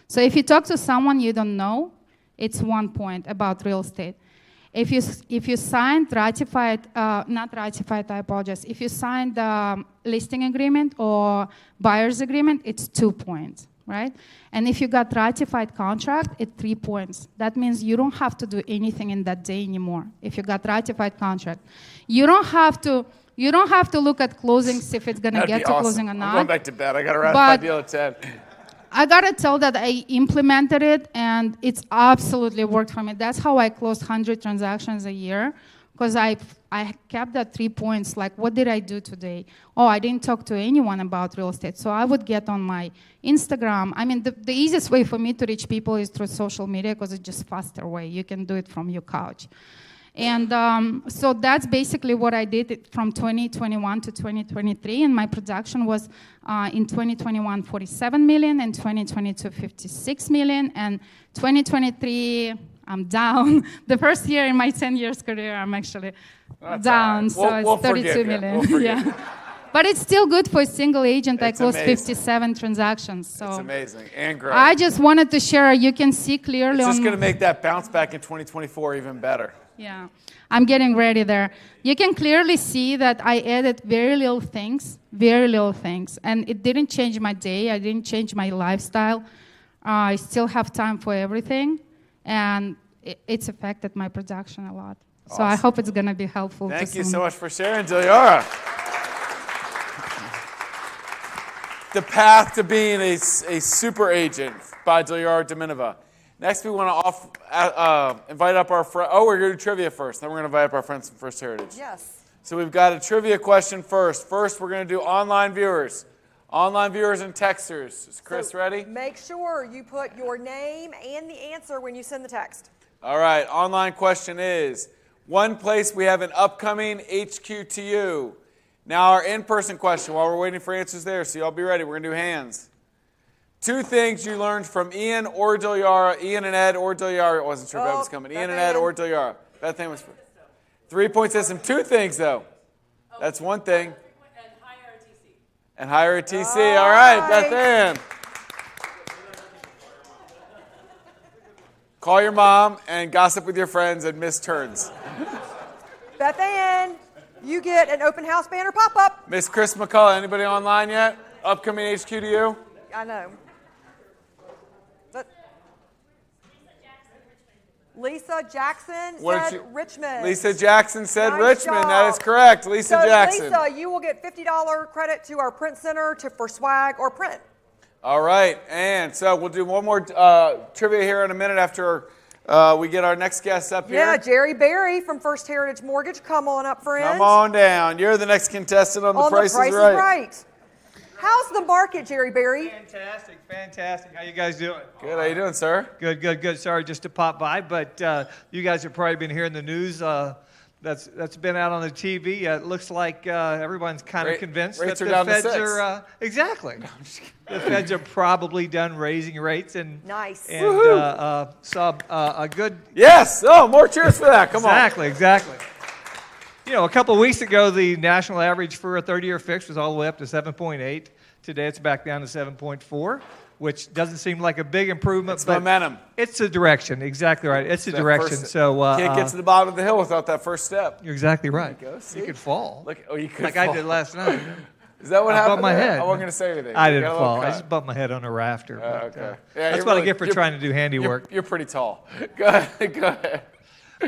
So if you talk to someone you don't know, it's 1 point about real estate. If you signed not ratified, I apologize. If you signed the listing agreement or buyer's agreement, it's 2 points, right? And if you got ratified contract, it's 3 points. That means you don't have to do anything in that day anymore. If you got ratified contract, you don't have to look at closings if it's gonna get to closing or not. I'm going back to bed. I got a ratified deal at 10. I gotta tell that I implemented it, and it's absolutely worked for me. That's how I closed 100 transactions a year, because I kept that 3 points, like, what did I do today? Oh, I didn't talk to anyone about real estate. So I would get on my Instagram. I mean, the easiest way for me to reach people is through social media, because it's just faster way. You can do it from your couch. And so that's basically what I did from 2021 to 2023. And my production was in 2021, 47 million, and 2022, 56 million. And 2023, I'm down. The first year in my 10 years career, I'm actually down. Right. So it's 32 million. We'll But it's still good for a single agent. It's I closed amazing. 57 transactions. So it's amazing and great. I just wanted to share. You can see clearly it's just going to make that bounce back in 2024 even better. Yeah, I'm getting ready there. You can clearly see that I added very little things, and it didn't change my day. I didn't change my lifestyle. I still have time for everything, and it's affected my production a lot. Awesome. So I hope it's going to be helpful. Thank you so much for sharing, Dilyara. The Path to Being a Super Agent by Dilyara Dominova. Next, we want to invite up our friend. Oh, we're going to do trivia first. Then we're going to invite up our friends from First Heritage. Yes. So we've got a trivia question first. First, we're going to do online viewers. Online viewers and texters. Is Chris ready? Make sure you put your name and the answer when you send the text. All right. Online question is, one place we have an upcoming HQTU. Now, our in-person question, while we're waiting for answers there, so y'all be ready. We're going to do hands. 2 things you learned from Ian or Dilyara, Ian and Ed or Dilyara. I wasn't sure if that was coming. Ian and Ed or Dilyara. That thing was 3-point system. 2 things, though. That's 1 thing. And hire a TC. All right, Beth Ann. Call your mom and gossip with your friends and miss turns. Beth Ann, you get an open house banner pop-up. Miss Chris McCullough, anybody online yet? Upcoming HQ to you? I know. Lisa Jackson said Richmond. Lisa Jackson said Nice Richmond. job. That is correct. Lisa Jackson. Lisa, you will get $50 credit to our print center for swag or print. All right. And so we'll do one more trivia here in a minute after we get our next guest up here. Yeah, Jerry Berry from First Heritage Mortgage. Come on up, friend. Come on down. You're the next contestant on The Price is Right. How's the market, Jerry Berry? Fantastic. How you guys doing? Good. How you doing, sir? Good. Sorry just to pop by, but you guys have probably been hearing the news that's been out on the TV. It looks like everyone's kind of convinced that rates are the down to Feds 6. are exactly. The Feds are probably done raising rates and Nice. and saw a good. Yes. Oh, more cheers for that. Come on. Exactly. You know, a couple of weeks ago, the national average for a 30-year fix was all the way up to 7.8. Today, it's back down to 7.4, which doesn't seem like a big improvement. It's but momentum. It's a direction. Exactly right. It's a direction. So can't get to the bottom of the hill without that first step. You're exactly right. There you go, see? You could fall. You could like fall. I did last night. Is that what I happened? bumped my there? head. I wasn't going to say anything. I You didn't got a little fall. I cut. just bumped my head on a rafter. Okay. But, Yeah, that's what I get for trying to do handiwork. You're pretty tall. Go ahead. Go ahead.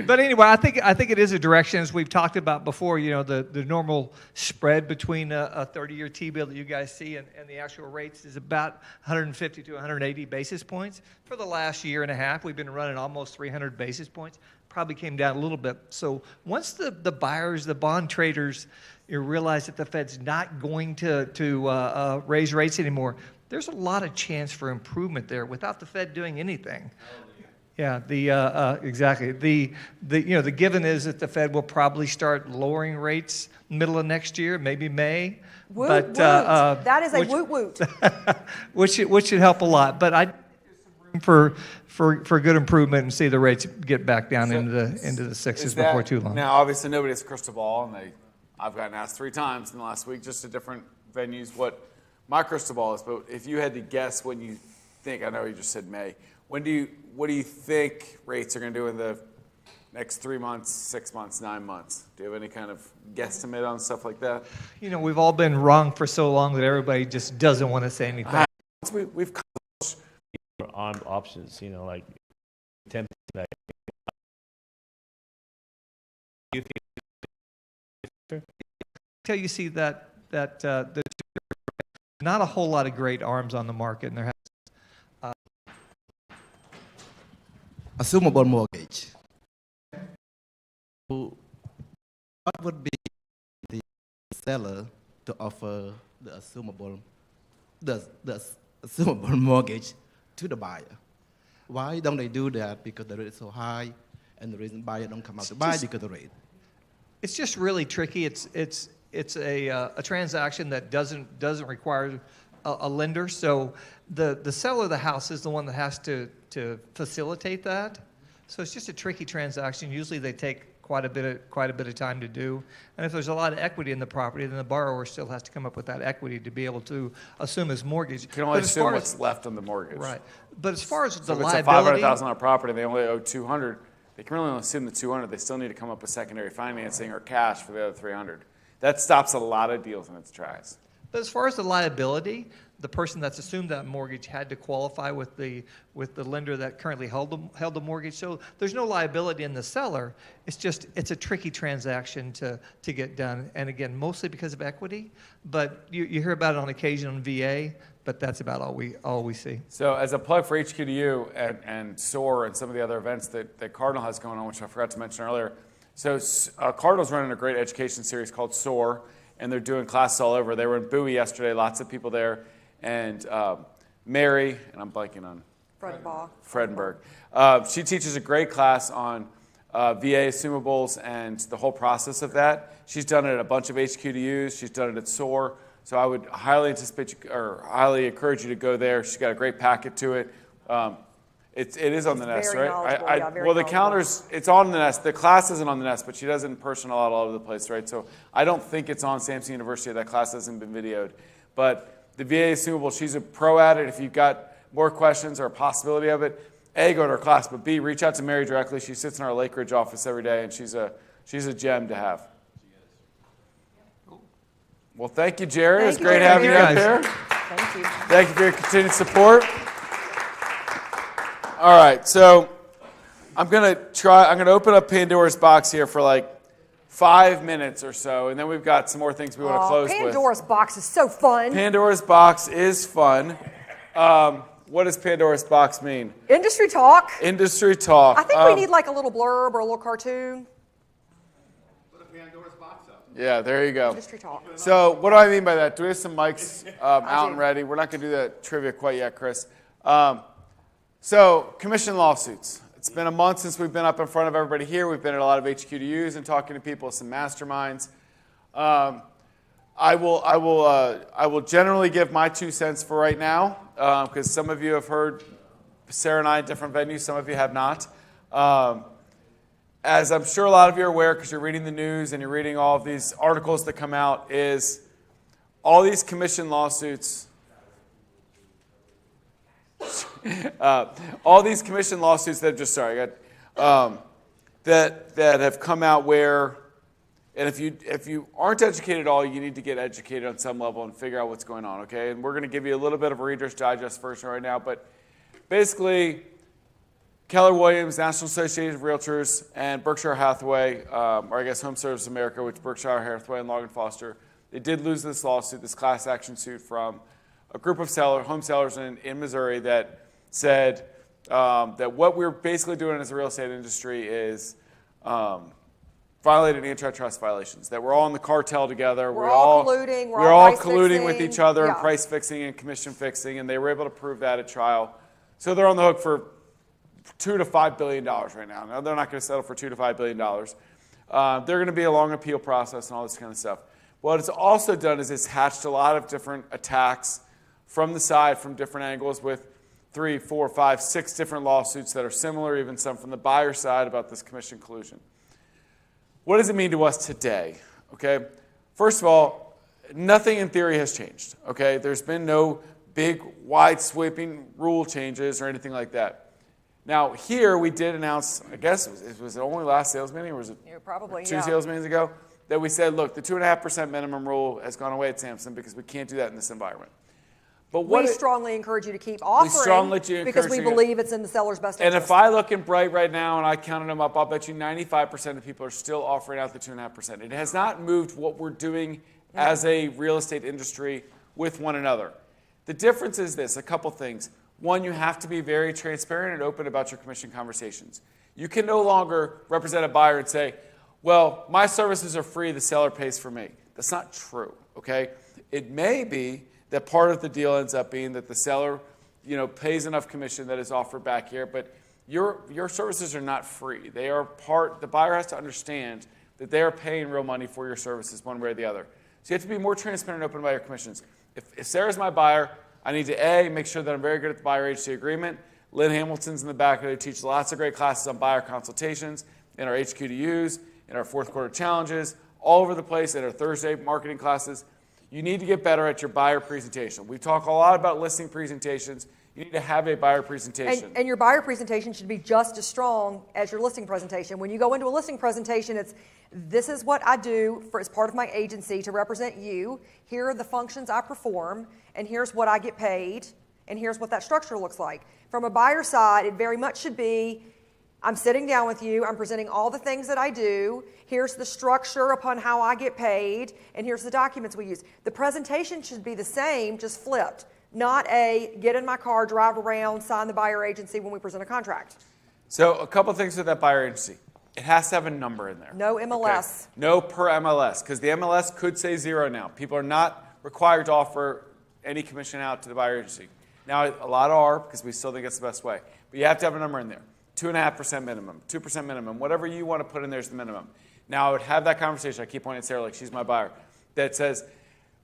But anyway, I think it is a direction, as we've talked about before. You know, the normal spread between a 30-year T-bill that you guys see and the actual rates is about 150 to 180 basis points. For the last year and a half, we've been running almost 300 basis points. Probably came down a little bit. So once the buyers, the bond traders, realize that the Fed's not going to raise rates anymore, there's a lot of chance for improvement there without the Fed doing anything. Yeah, exactly. The given is that the Fed will probably start lowering rates middle of next year, maybe May. Woot, but woot. That is a woot woot. which should help a lot. But I think there's some room for good improvement and see the rates get back down into the sixes before too long. Now, obviously, nobody has a crystal ball, and I've gotten asked 3 times in the last week, just at different venues, what my crystal ball is. But if you had to guess when you think, I know you just said May. What do you think rates are going to do in the next 3 months, 6 months, 9 months? Do you have any kind of guesstimate on stuff like that? You know, we've all been wrong for so long that everybody just doesn't want to say anything. We've armed options, you know, like 10%. Until you see that the not a whole lot of great arms on the market, and there assumable mortgage. What would be the seller to offer the assumable mortgage to the buyer? Why don't they do that? Because the rate is so high, and the reason buyer don't come out to buy because of the rate. It's just really tricky. It's a transaction that doesn't require a lender. So the seller of the house is the one that has to facilitate that. So it's just a tricky transaction. Usually they take quite a bit of time to do. And if there's a lot of equity in the property, then the borrower still has to come up with that equity to be able to assume his mortgage. You can only assume what's left on the mortgage. Right. But as far as the if it's liability, a $500,000 property, they only owe $200. They can really only assume the $200. They still need to come up with secondary financing or cash for the other $300. That stops a lot of deals in its tracks. But as far as the liability, the person that's assumed that mortgage had to qualify with the lender that currently held the mortgage. So there's no liability in the seller. It's a tricky transaction to get done. And again, mostly because of equity. But you hear about it on occasion on VA, but that's about all we see. So as a plug for HQDU and SOAR and some of the other events that Cardinal has going on, which I forgot to mention earlier. So Cardinal's running a great education series called SOAR, and they're doing classes all over. They were in Bowie yesterday, lots of people there. And Mary, and I'm blanking on Fredenberg. She teaches a great class on VA assumables and the whole process of that. She's done it at a bunch of HQDUs. She's done it at SOAR. So I would highly encourage you to go there. She's got a great packet to it. It is on the Nest, right? Well, the calendars, it's on the Nest. The class isn't on the Nest, but she does it in person a lot all over the place, right? So I don't think it's on Samson University. That class hasn't been videoed. But the VA assumable, she's a pro at it. If you've got more questions or a possibility of it, A, go to her class, but B, reach out to Mary directly. She sits in our Lake Ridge office every day, and she's a gem to have. Well, thank you, Jerry. It was great having you up here. Thank you. Thank you for your continued support. All right, so I'm going to open up Pandora's box here for like 5 minutes or so, and then we've got some more things we want to close with. Pandora's box is so fun. Pandora's box is fun. What does Pandora's box mean? Industry talk. Industry talk. I think we need like a little blurb or a little cartoon. Put a Pandora's box up. Yeah, there you go. Industry talk. So what do I mean by that? Do we have some mics out and ready? We're not going to do that trivia quite yet, Chris. So commission lawsuits. It's been a month since we've been up in front of everybody here. We've been at a lot of HQDUs and talking to people, some masterminds. I will generally give my 2 cents for right now, because some of you have heard Sarah and I at different venues, some of you have not. As I'm sure a lot of you are aware, because you're reading the news and you're reading all of these articles that come out, is all these commission lawsuits. All these commission lawsuits that have just that have come out where, and if you aren't educated at all, you need to get educated on some level and figure out what's going on. Okay, and we're going to give you a little bit of a Reader's Digest version right now, but basically, Keller Williams, National Association of Realtors, and Berkshire Hathaway, or I guess Home Service America, which Berkshire Hathaway and Logan Foster, they did lose this lawsuit, this class action suit from a group of home sellers in Missouri that said that what we're basically doing as a real estate industry is violating antitrust violations, that we're all in the cartel together. We're all colluding. We're all colluding with fixing. each other, Yeah. and price fixing and commission fixing, and they were able to prove that at trial. So they're on the hook for $2 to $5 billion right now. Now, they're not going to settle for $2 to $5 billion. They're going to be a long appeal process and all this kind of stuff. What it's also done is it's hatched a lot of different attacks from the side, from different angles, with 3, 4, 5, 6 different lawsuits that are similar, even some from the buyer side about this commission collusion. What does it mean to us today? Okay, first of all, nothing in theory has changed. Okay, there's been no big, wide sweeping rule changes or anything like that. Now, here we did announce, I guess it was the only last sales meeting, or was it probably, two sales meetings ago, that we said, look, the 2.5% minimum rule has gone away at Samson because we can't do that in this environment. But we strongly encourage you to keep offering because we believe it's in the seller's best interest. And if I look in Bright right now and I counted them up, I'll bet you 95% of people are still offering out the 2.5%. It has not moved what we're doing as a real estate industry with one another. The difference is this, a couple things. One, you have to be very transparent and open about your commission conversations. You can no longer represent a buyer and say, well, my services are free, the seller pays for me. That's not true, okay? It may be that part of the deal ends up being that the seller, pays enough commission that is offered back here, but your services are not free. They are the buyer has to understand that they are paying real money for your services one way or the other. So you have to be more transparent and open about your commissions. If Sarah's my buyer, I need to make sure that I'm very good at the buyer agency agreement. Lynn Hamilton's in the back who teaches lots of great classes on buyer consultations in our HQDUs, in our fourth quarter challenges, all over the place, in our Thursday marketing classes. You need to get better at your buyer presentation. We talk a lot about listing presentations. You need to have a buyer presentation. And your buyer presentation should be just as strong as your listing presentation. When you go into a listing presentation, this is what I do as part of my agency to represent you. Here are the functions I perform, and here's what I get paid, and here's what that structure looks like. From a buyer side, it very much should be, I'm sitting down with you, I'm presenting all the things that I do, here's the structure upon how I get paid, and here's the documents we use. The presentation should be the same, just flipped, not get in my car, drive around, sign the buyer agency when we present a contract. So a couple things with that buyer agency. It has to have a number in there. No MLS. Okay. No per MLS, because the MLS could say 0 now. People are not required to offer any commission out to the buyer agency. Now, a lot are, because we still think it's the best way. But you have to have a number in there. 2.5% minimum, 2% minimum, whatever you want to put in there is the minimum. Now, I would have that conversation. I keep pointing at Sarah like she's my buyer. That says,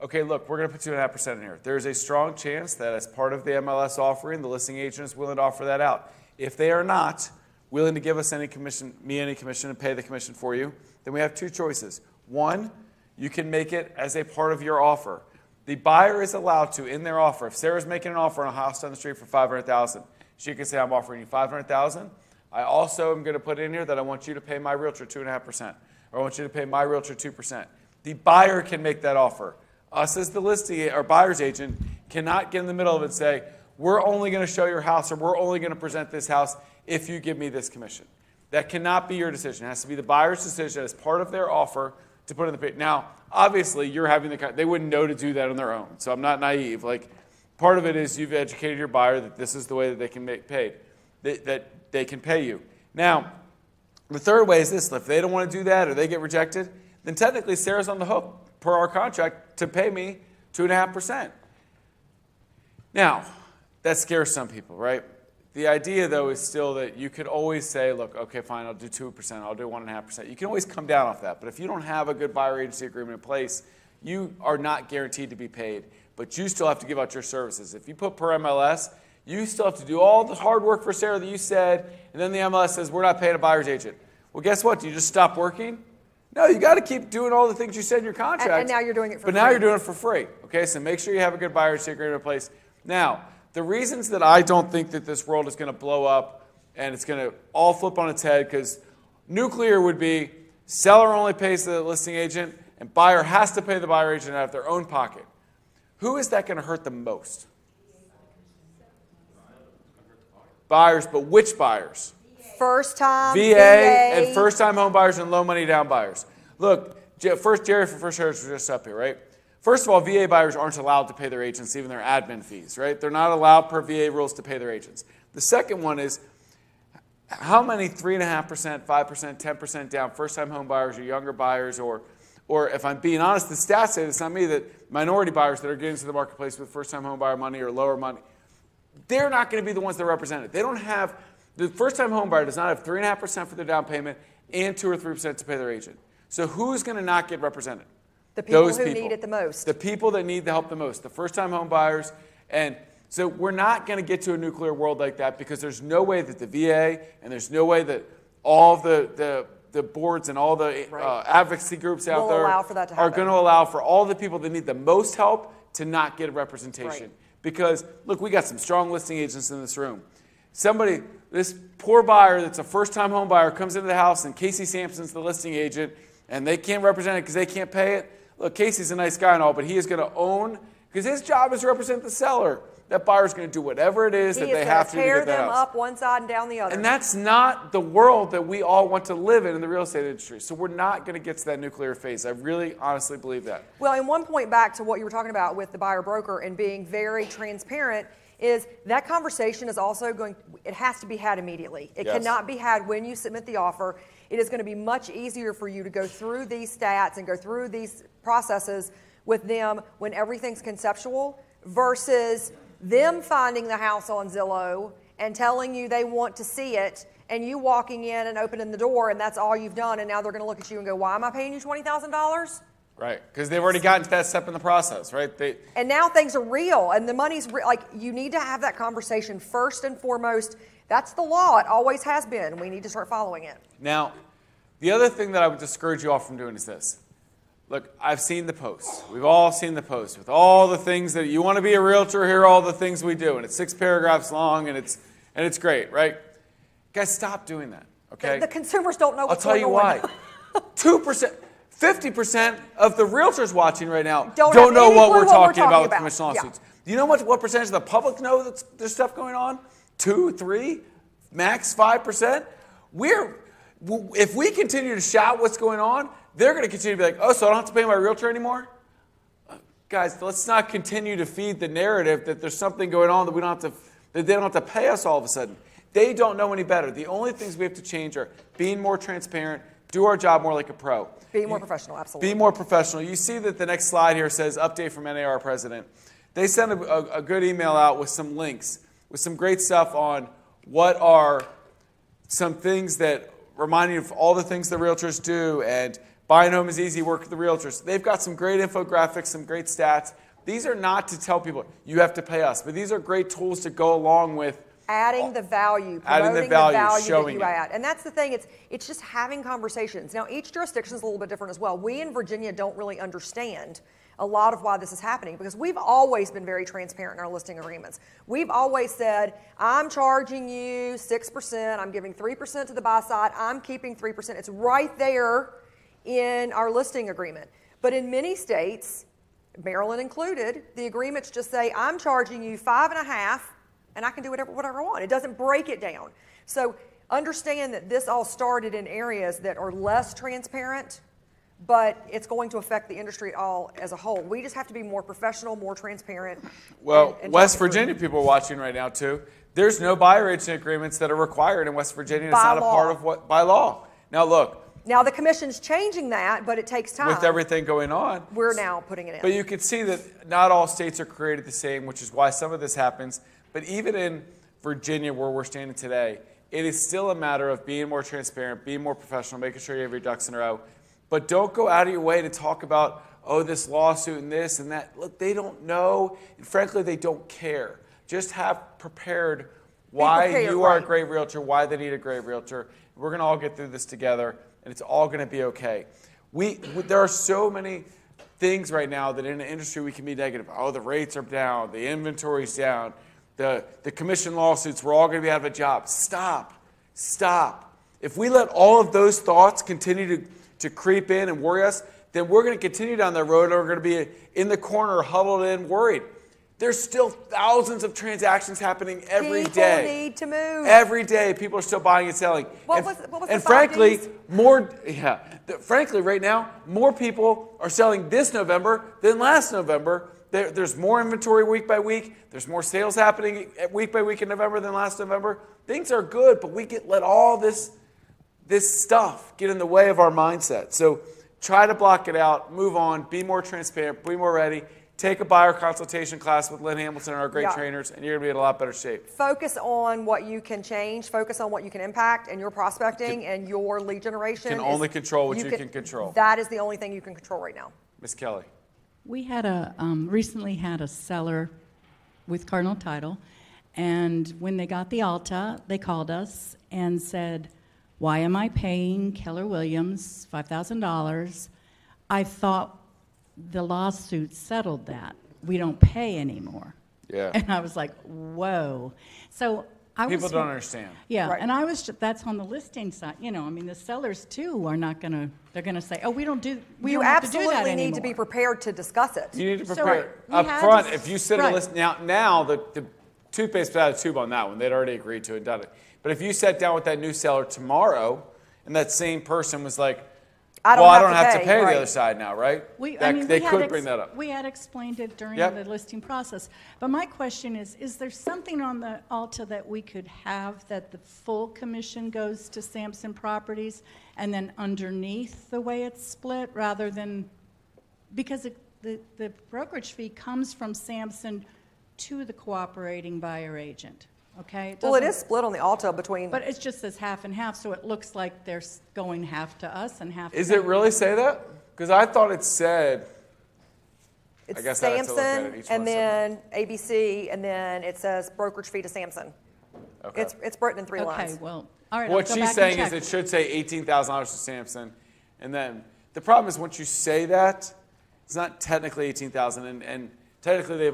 okay, look, we're going to put 2.5% in here. There's a strong chance that as part of the MLS offering, the listing agent is willing to offer that out. If they are not willing to give us any commission, and pay the commission for you, then we have 2 choices. One, you can make it as a part of your offer. The buyer is allowed to, in their offer, if Sarah's making an offer on a house down the street for $500,000, she can say, I'm offering you $500,000. I also am going to put in here that I want you to pay my realtor 2.5%, or I want you to pay my realtor 2%. The buyer can make that offer. Us as the listing or buyer's agent cannot get in the middle of it and say, we're only going to show your house, or we're only going to present this house if you give me this commission. That cannot be your decision. It has to be the buyer's decision as part of their offer to put in the pay. Now, obviously, you're having they wouldn't know to do that on their own, so I'm not naive. Part of it is you've educated your buyer that this is the way that they can make paid, that they can pay you. Now, the third way is this. If they don't want to do that or they get rejected, then technically Sarah's on the hook per our contract to pay me 2.5%. Now, that scares some people, right? The idea, though, is still that you could always say, look, okay, fine, I'll do 2%, I'll do 1.5%. You can always come down off that. But if you don't have a good buyer agency agreement in place, you are not guaranteed to be paid. But you still have to give out your services. If you put per MLS, you still have to do all the hard work for Sarah that you said, and then the MLS says, we're not paying a buyer's agent. Well, guess what? Do you just stop working? No, you got to keep doing all the things you said in your contract. And now you're doing it for free. But now you're doing it for free. Okay, so make sure you have a good buyer's agreement in place. Now, the reasons that I don't think that this world is going to blow up and it's going to all flip on its head, because nuclear would be seller only pays the listing agent and buyer has to pay the buyer agent out of their own pocket. Who is that going to hurt the most? Buyers, but which buyers? First-time VA and first-time home buyers and low-money down buyers. Look, first Jerry from First Heritage was just up here, right? First of all, VA buyers aren't allowed to pay their agents, even their admin fees, right? They're not allowed per VA rules to pay their agents. The second one is, how many 3.5%, 5%, 10% down first-time home buyers or younger buyers, or if I'm being honest, the stats say, it's not me, that minority buyers that are getting into the marketplace with first-time home buyer money or lower money, they're not going to be the ones that are represented. They don't have, the first-time home buyer does not have 3.5% for their down payment and 2 or 3% to pay their agent. So who's going to not get represented? The people who need it the most. The people that need the help the most, the first-time home buyers. And so we're not going to get to a nuclear world like that, because there's no way that the VA and there's no way that all the boards and all the advocacy groups out there are going to allow for all the people that need the most help to not get a representation. Right. Because, look, we got some strong listing agents in this room. This poor buyer that's a first-time home buyer comes into the house and Casey Sampson's the listing agent and they can't represent it because they can't pay it. Look, Casey's a nice guy and all, but he is going to own, because his job is to represent the seller. That buyer's going to do whatever it is that they have to do to get that house. Tear them up one side and down the other. And that's not the world that we all want to live in the real estate industry. So we're not going to get to that nuclear phase. I really honestly believe that. Well, and one point back to what you were talking about with the buyer broker and being very transparent is that conversation is also it has to be had immediately. It cannot be had when you submit the offer. It is going to be much easier for you to go through these stats and go through these processes with them when everything's conceptual versus them finding the house on Zillow and telling you they want to see it and you walking in and opening the door and that's all you've done, and now they're going to look at you and go, why am I paying you $20,000? Right, because they've already gotten to that step in the process, right? And now things are real and the money's real. Like, you need to have that conversation first and foremost. That's the law. It always has been. We need to start following it. Now, the other thing that I would discourage you all from doing is this. Look, I've seen the posts. We've all seen the posts with all the things that you want to be a realtor, here are all the things we do. And it's 6 paragraphs long and it's great, right? Guys, stop doing that, okay? The consumers don't know what's going on. I'll tell you why. 2%, 50% of the realtors watching right now don't know what we're talking about with commission lawsuits. Do you know what percentage of the public know that there's stuff going on? 2, 3, max 5%? If we continue to shout what's going on, they're going to continue to be like, oh, so I don't have to pay my realtor anymore? Guys, let's not continue to feed the narrative that there's something going on that that they don't have to pay us all of a sudden. They don't know any better. The only things we have to change are being more transparent, do our job more like a pro. Being more professional, absolutely. Be more professional. You see that the next slide here says update from NAR president. They sent a good email out with some links, with some great stuff on what are some things that remind you of all the things the realtors do, and buying home is easy, work with the realtors. They've got some great infographics, some great stats. These are not to tell people you have to pay us, but these are great tools to go along with adding the value, promoting the value that you add. And that's the thing, it's just having conversations. Now, each jurisdiction is a little bit different as well. We in Virginia don't really understand a lot of why this is happening, because we've always been very transparent in our listing agreements. We've always said, I'm charging you 6%, I'm giving 3% to the buy side, I'm keeping 3%. It's right there in our listing agreement. But in many states, Maryland included, the agreements just say, I'm charging you 5.5%, and I can do whatever I want. It doesn't break it down. So understand that this all started in areas that are less transparent, but it's going to affect the industry all as a whole. We just have to be more professional, more transparent. Well, West Virginia people are watching right now too. There's no buyer agent agreements that are required in West Virginia. It's not a part of by law. Now look. Now the commission's changing that, but it takes time. With everything going on. We're now putting it in. But you can see that not all states are created the same, which is why some of this happens. But even in Virginia, where we're standing today, it is still a matter of being more transparent, being more professional, making sure you have your ducks in a row. But don't go out of your way to talk about, oh, this lawsuit and this and that. Look, they don't know, and frankly, they don't care. Just have prepared why you are a great realtor, why they need a great realtor. We're going to all get through this together, and it's all going to be okay. There are so many things right now that in the industry we can be negative. Oh, the rates are down, the inventory's down, the commission lawsuits, we're all going to be out of a job. Stop. If we let all of those thoughts continue to creep in and worry us, then we're going to continue down that road and we're going to be in the corner, huddled in, worried. There's still thousands of transactions happening every day. People need to move. Every day, people are still buying and selling. What was and the frankly, 5 days? frankly, right now, more people are selling this November than last November. There's more inventory week by week. There's more sales happening week by week in November than last November. Things are good, but we let all this stuff get in the way of our mindset. So try to block it out, move on, be more transparent, be more ready. Take a buyer consultation class with Lynn Hamilton and our great trainers, and you're going to be in a lot better shape. Focus on what you can change. Focus on what you can impact, and your prospecting and your lead generation. You can only control what you can control. That is the only thing you can control right now. Ms. Kelly. We had recently had a seller with Cardinal Title, and when they got the Alta, they called us and said, "Why am I paying Keller Williams $5,000? I thought the lawsuit settled that. We don't pay anymore." Yeah. And I was like, whoa. So people don't understand. Yeah, Right. and I was that's on the listing side. You know, I mean, the sellers too are not going to. They're going to say, "Oh, we don't have to do that absolutely need to be anymore." prepared to discuss it. You need to So prepare we up had front. to- If you set a right. list now the toothpaste without a tube on that one. They'd already agreed to it and done it. But if you sat down with that new seller tomorrow, and that same person was like, I don't have to pay the other side now, right? They could bring that up. We had explained it during Yep. the listing process. But my question is there something on the Alta that we could have that the full commission goes to Samson Properties and then underneath the way it's split rather than, because the brokerage fee comes from Samson to the cooperating buyer agent, okay? Well, it is split on the Alta between. But it just says half and half, so it looks like they're going half to us and half to Is them. it really say that? Because I thought it said. It's I guess I'd have to look at Samson, it, each and one then ABC, and then it says brokerage fee to Samson. Okay. It's written in 3 lines. Okay, well, all right. What I'll go she's back saying and is check. it should say $18,000 to Samson, and then the problem is once you say that, it's not technically $18,000, and technically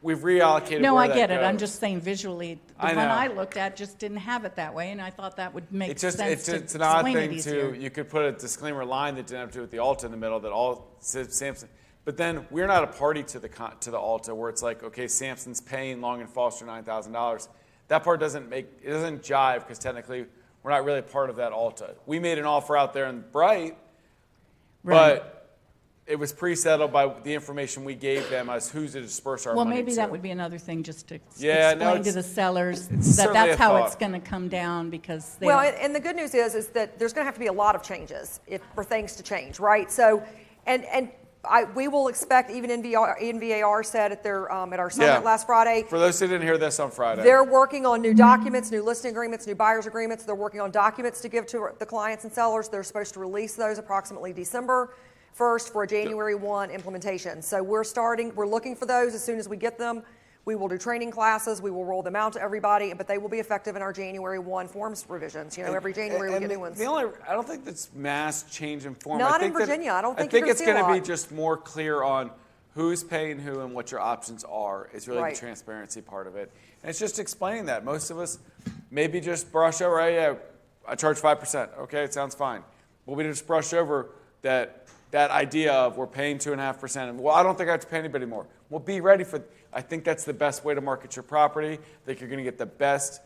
we've reallocated. No, where I that get it. I'm goes. just saying visually, the I one know. I looked at just didn't have it that way, and I thought that would make sense to It's an odd explain it thing easier. you could put a disclaimer line that didn't have to do with the Alta in the middle that all says Samson. But then we're not a party to the Alta where it's like, okay, Samson's paying Long and Foster $9,000. That part doesn't jive because technically we're not really a part of that Alta. We made an offer out there in Bright, but it was pre-settled by the information we gave them as who's to disperse our Well, money maybe to. that would be another thing just to Yeah, no, explain to the sellers it's that certainly that's a how thought. it's going to come down because they Well, don't- and the good news is that there's going to have to be a lot of changes for things to change, right? So, we will expect, even NVAR said at our summit last Friday, For those who didn't hear this on Friday. they're working on new documents, new listing agreements, new buyer's agreements. They're working on documents to give to the clients and sellers. They're supposed to release those approximately December 1st for a January 1 implementation. So we're looking for those as soon as we get them. We will do training classes. We will roll them out to everybody, but they will be effective in our January 1 forms revisions. Every January we get new ones. I don't think that's mass change in form. Not I think in Virginia. I don't think I you're think gonna it's see a going to be lot. just more clear on who's paying who and what your options are is really Right. the transparency part of it. And it's just explaining that. Most of us maybe just brush over, I charge 5%. Okay, it sounds fine. But we just brush over that idea of we're paying 2.5%. And, well, I don't think I have to pay anybody more. Well, be ready for. I think that's the best way to market your property. I think you're going to get the best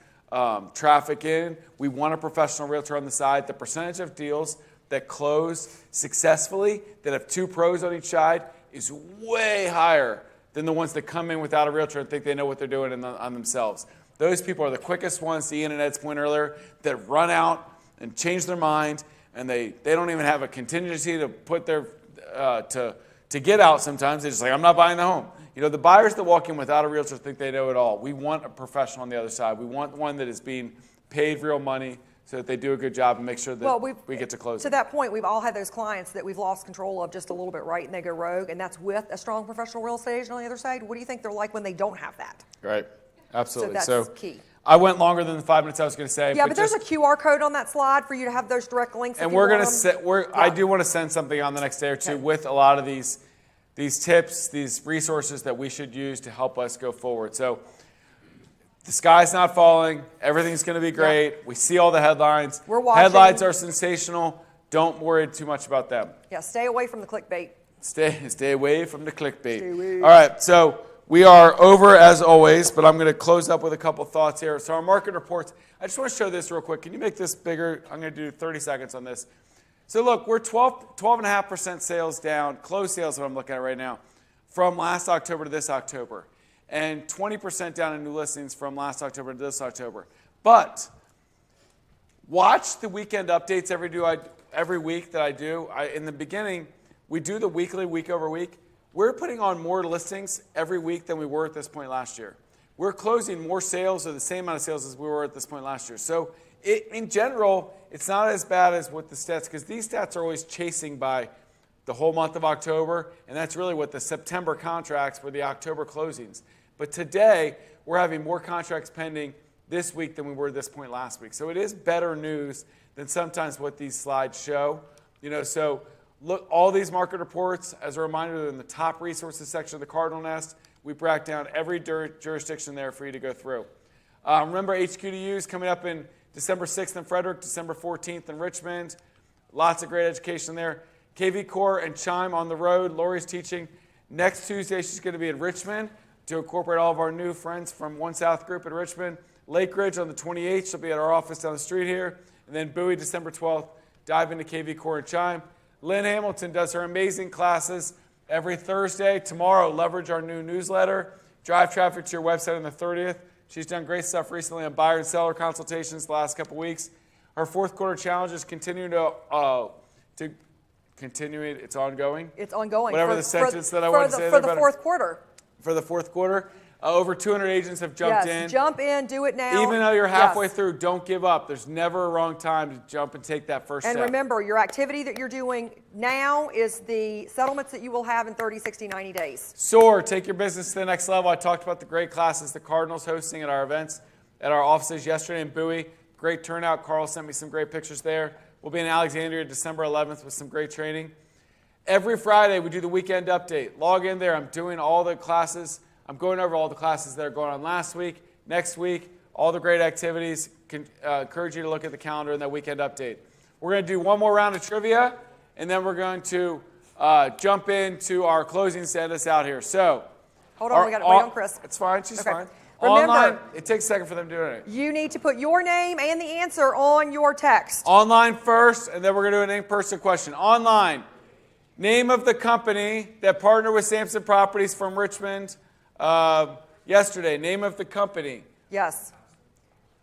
traffic in. We want a professional realtor on the side. The percentage of deals that close successfully that have 2 pros on each side is way higher than the ones that come in without a realtor and think they know what they're doing on themselves. Those people are the quickest ones, to Ian and Ed's point earlier, that run out and change their mind, and they don't even have a contingency to put their to get out sometimes. They're just like, I'm not buying the home. You know, the buyers that walk in without a realtor think they know it all. We want a professional on the other side. We want one that is being paid real money so that they do a good job and make sure that we get to close. To that point, we've all had those clients that we've lost control of just a little bit, right? And they go rogue, and that's with a strong professional real estate agent on the other side. What do you think they're like when they don't have that? Right. Absolutely. So that's key. I went longer than the 5 minutes I was going to say. Yeah, but there's a QR code on that slide for you to have those direct links. And we're going to I do want to send something on the next day or two with a lot of these tips, these resources that we should use to help us go forward. So the sky's not falling. Everything's going to be great. Yep. We see all the headlines. We're watching. Headlines are sensational. Don't worry too much about them. Yeah, stay away from the clickbait. Stay away from the clickbait. All right, so we are over as always, but I'm going to close up with a couple thoughts here. So our market reports, I just want to show this real quick. Can you make this bigger? I'm going to do 30 seconds on this. So look, we're 12.5% sales down, closed sales what I'm looking at right now, from last October to this October, and 20% down in new listings from last October to this October. But watch the weekend updates every week that I do. In the beginning, we do the weekly, week over week. We're putting on more listings every week than we were at this point last year. We're closing more sales or the same amount of sales as we were at this point last year. So in general, it's not as bad as what the stats, because these stats are always chasing by the whole month of October, and that's really what the September contracts were, the October closings. But today, we're having more contracts pending this week than we were at this point last week. So it is better news than sometimes what these slides show. You know, so look, all these market reports, as a reminder, they're in the top resources section of the Cardinal Nest. We break down every jurisdiction there for you to go through. Remember, HQ to use coming up in December 6th in Frederick, December 14th in Richmond. Lots of great education there. KV Core and Chime on the road. Lori's teaching. Next Tuesday, she's going to be in Richmond to incorporate all of our new friends from One South Group in Richmond. Lake Ridge on the 28th. She'll be at our office down the street here. And then Bowie, December 12th. Dive into KV Core and Chime. Lynn Hamilton does her amazing classes every Thursday. Tomorrow, leverage our new newsletter. Drive traffic to your website on the 30th. She's done great stuff recently on buyer and seller consultations the last couple weeks. Her fourth quarter challenge is continuing it's ongoing. It's ongoing. Whatever the sentence that I want to say. For the fourth quarter. For the fourth quarter. Over 200 agents have jumped in. Jump in, do it now. Even though you're halfway through, don't give up. There's never a wrong time to jump and take that first step. And remember, your activity that you're doing now is the settlements that you will have in 30, 60, 90 days. Soar, take your business to the next level. I talked about the great classes the Cardinals hosting at our events at our offices yesterday in Bowie. Great turnout. Carl sent me some great pictures there. We'll be in Alexandria December 11th with some great training. Every Friday, we do the weekend update. Log in there. I'm doing all the classes. I'm going over all the classes that are going on last week, next week, all the great activities. Encourage you to look at the calendar and that weekend update. We're going to do one more round of trivia, and then we're going to jump into our closing to end us out here. So, hold on, we got to wait on Chris. It's fine, she's fine. Remember, online, it takes a second for them to do it. You need to put your name and the answer on your text. Online first, and then we're going to do an in-person question. Online, name of the company that partnered with Samson Properties from Richmond yesterday. Name of the company. Yes.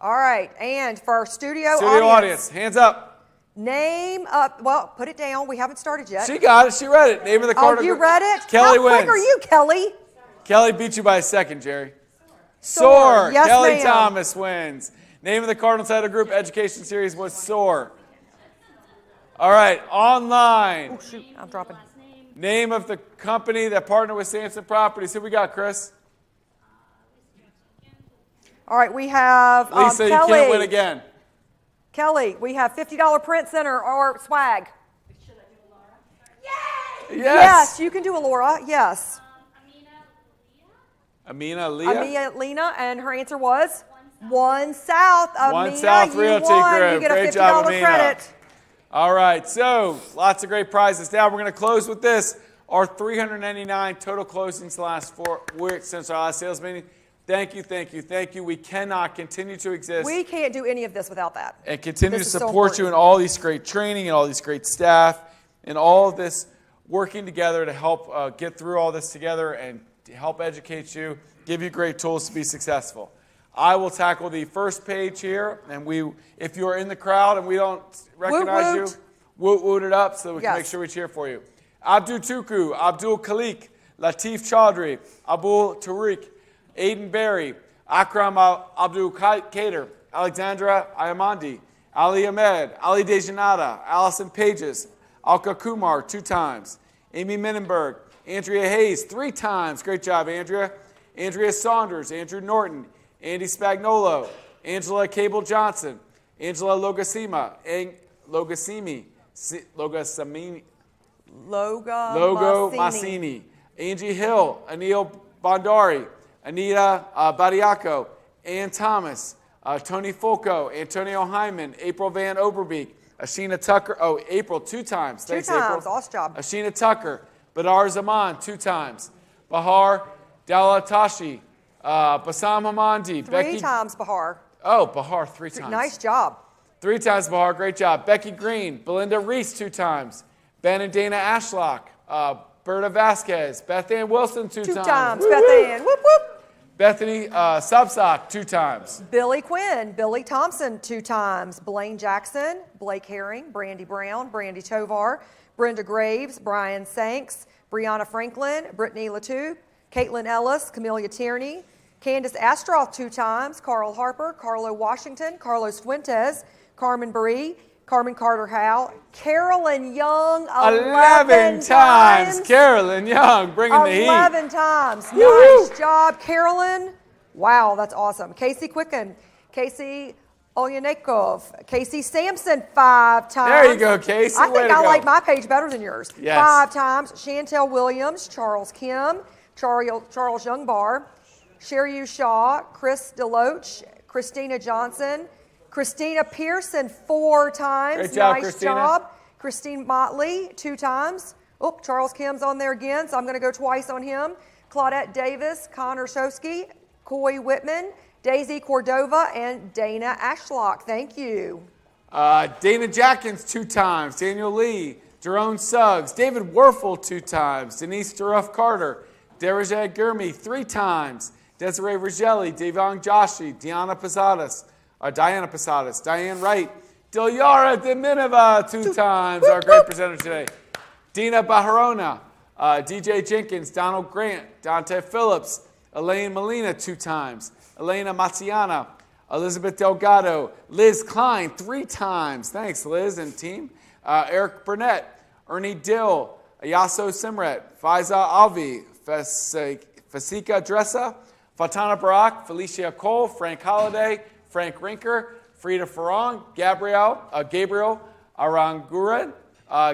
All right. And for our studio audience, hands up. Name up. Well, put it down. We haven't started yet. She got it. She read it. Name of the Cardinal. Oh, you read it? Kelly How wins. quick are you, Kelly? Kelly beat you by a second, Jerry. Soar. Yes, Kelly ma'am. Thomas wins. Name of the Cardinal Title Group education series was Soar. All right. Online. Oh, shoot. I'm dropping. Name of the company that partnered with Samson Properties. Who we got, Chris? All right, we have Lisa, Kelly. you can't win again. Kelly, we have $50 print center or swag. Should I do Laura? Yes. Yes, you can do a Laura. Yes. Amina Lena, and her answer was One South. One South Realty Group. You get a Great $50 job, Amina. credit. All right, so lots of great prizes. Now we're going to close with this. Our 399 total closings the last 4 weeks since our last sales meeting. Thank you, thank you, thank you. We cannot continue to exist. We can't do any of this without that. And continue to support you in all these great training and all these great staff and all of this working together to help get through all this together and to help educate you, give you great tools to be successful. I will tackle the first page here, and if you're in the crowd and we don't recognize you, woot it up so we can make sure we cheer for you. Abdul Tuku, Abdul Khalik, Latif Chaudhry, Abul Tariq, Aiden Berry, Akram Abdul Kader, Alexandra Ayamandi, Ali Ahmed, Ali Dejanada, Allison Pages, Alka Kumar 2 times, Amy Menenberg, Andrea Hayes 3 times. Great job, Andrea. Andrea Saunders, Andrew Norton, Andy Spagnolo, Angela Cable Johnson, Angela Logasimi, Logo Massini, Angie Hill, Anil Bondari, Anita Badiaco, Ann Thomas, Tony Folco, Antonio Hyman, April Van Oberbeek, Ashina Tucker. Oh, April 2 times. Thanks, 2 times. April. Awesome job. Ashina Tucker, Badar Zaman 2 times. Bahar Dalatashi, Bassam Hamandi. 3 times, Bahar. Oh, Bahar 3 times. Nice job. 3 times, Bahar. Great job. Becky Green, Belinda Reese 2 times. Ben and Dana Ashlock, Berta Vasquez, Beth Ann Wilson 2 times. 2 times, Beth Ann. Whoop, whoop. Bethany Subsock 2 times. Billy Quinn, Billy Thompson 2 times. Blaine Jackson, Blake Herring, Brandy Brown, Brandy Tovar, Brenda Graves, Brian Sanks, Brianna Franklin, Brittany Latu, Caitlin Ellis, Camelia Tierney, Candace Astroff 2 times, Carl Harper, Carlo Washington, Carlos Fuentes, Carmen Brie, Carmen Carter Howe, Carolyn Young 11 times. Carolyn Young bringing the heat. 11 times. Nice job, Carolyn. Wow, that's awesome. Casey Quicken, Casey Olyanekov, Casey Sampson 5 times. There you go, Casey. I think I like my page better than yours. Yes. 5 times. Chantel Williams, Charles Kim, Charles Youngbar, Sherry Shaw, Chris Deloach, Christina Johnson, Christina Pearson 4 times. Great job, nice Christina. job. Christine Motley 2 times. Oh, Charles Kim's on there again, so I'm going to go twice on him. Claudette Davis, Connor Shosky, Coy Whitman, Daisy Cordova, and Dana Ashlock. Thank you. Dana Jackins 2 times. Daniel Lee, Jerome Suggs, David Werfel 2 times. Denise Duruff Carter, Derajad Gurmi 3 times. Desiree Rogelli, Devon Joshi, Diana Posadas, Diane Wright, Dilyara Deminova 2 times, our great presenter today. Dina Baharona, DJ Jenkins, Donald Grant, Dante Phillips, Elaine Molina 2 times, Elena Maciana, Elizabeth Delgado, Liz Klein 3 times. Thanks, Liz and team. Eric Burnett, Ernie Dill, Ayaso Simret, Faiza Alvi, Fasika Dressa, Fatana Barak, Felicia Cole, Frank Holliday, Frank Rinker, Frida Farong, Gabriel Aranguren,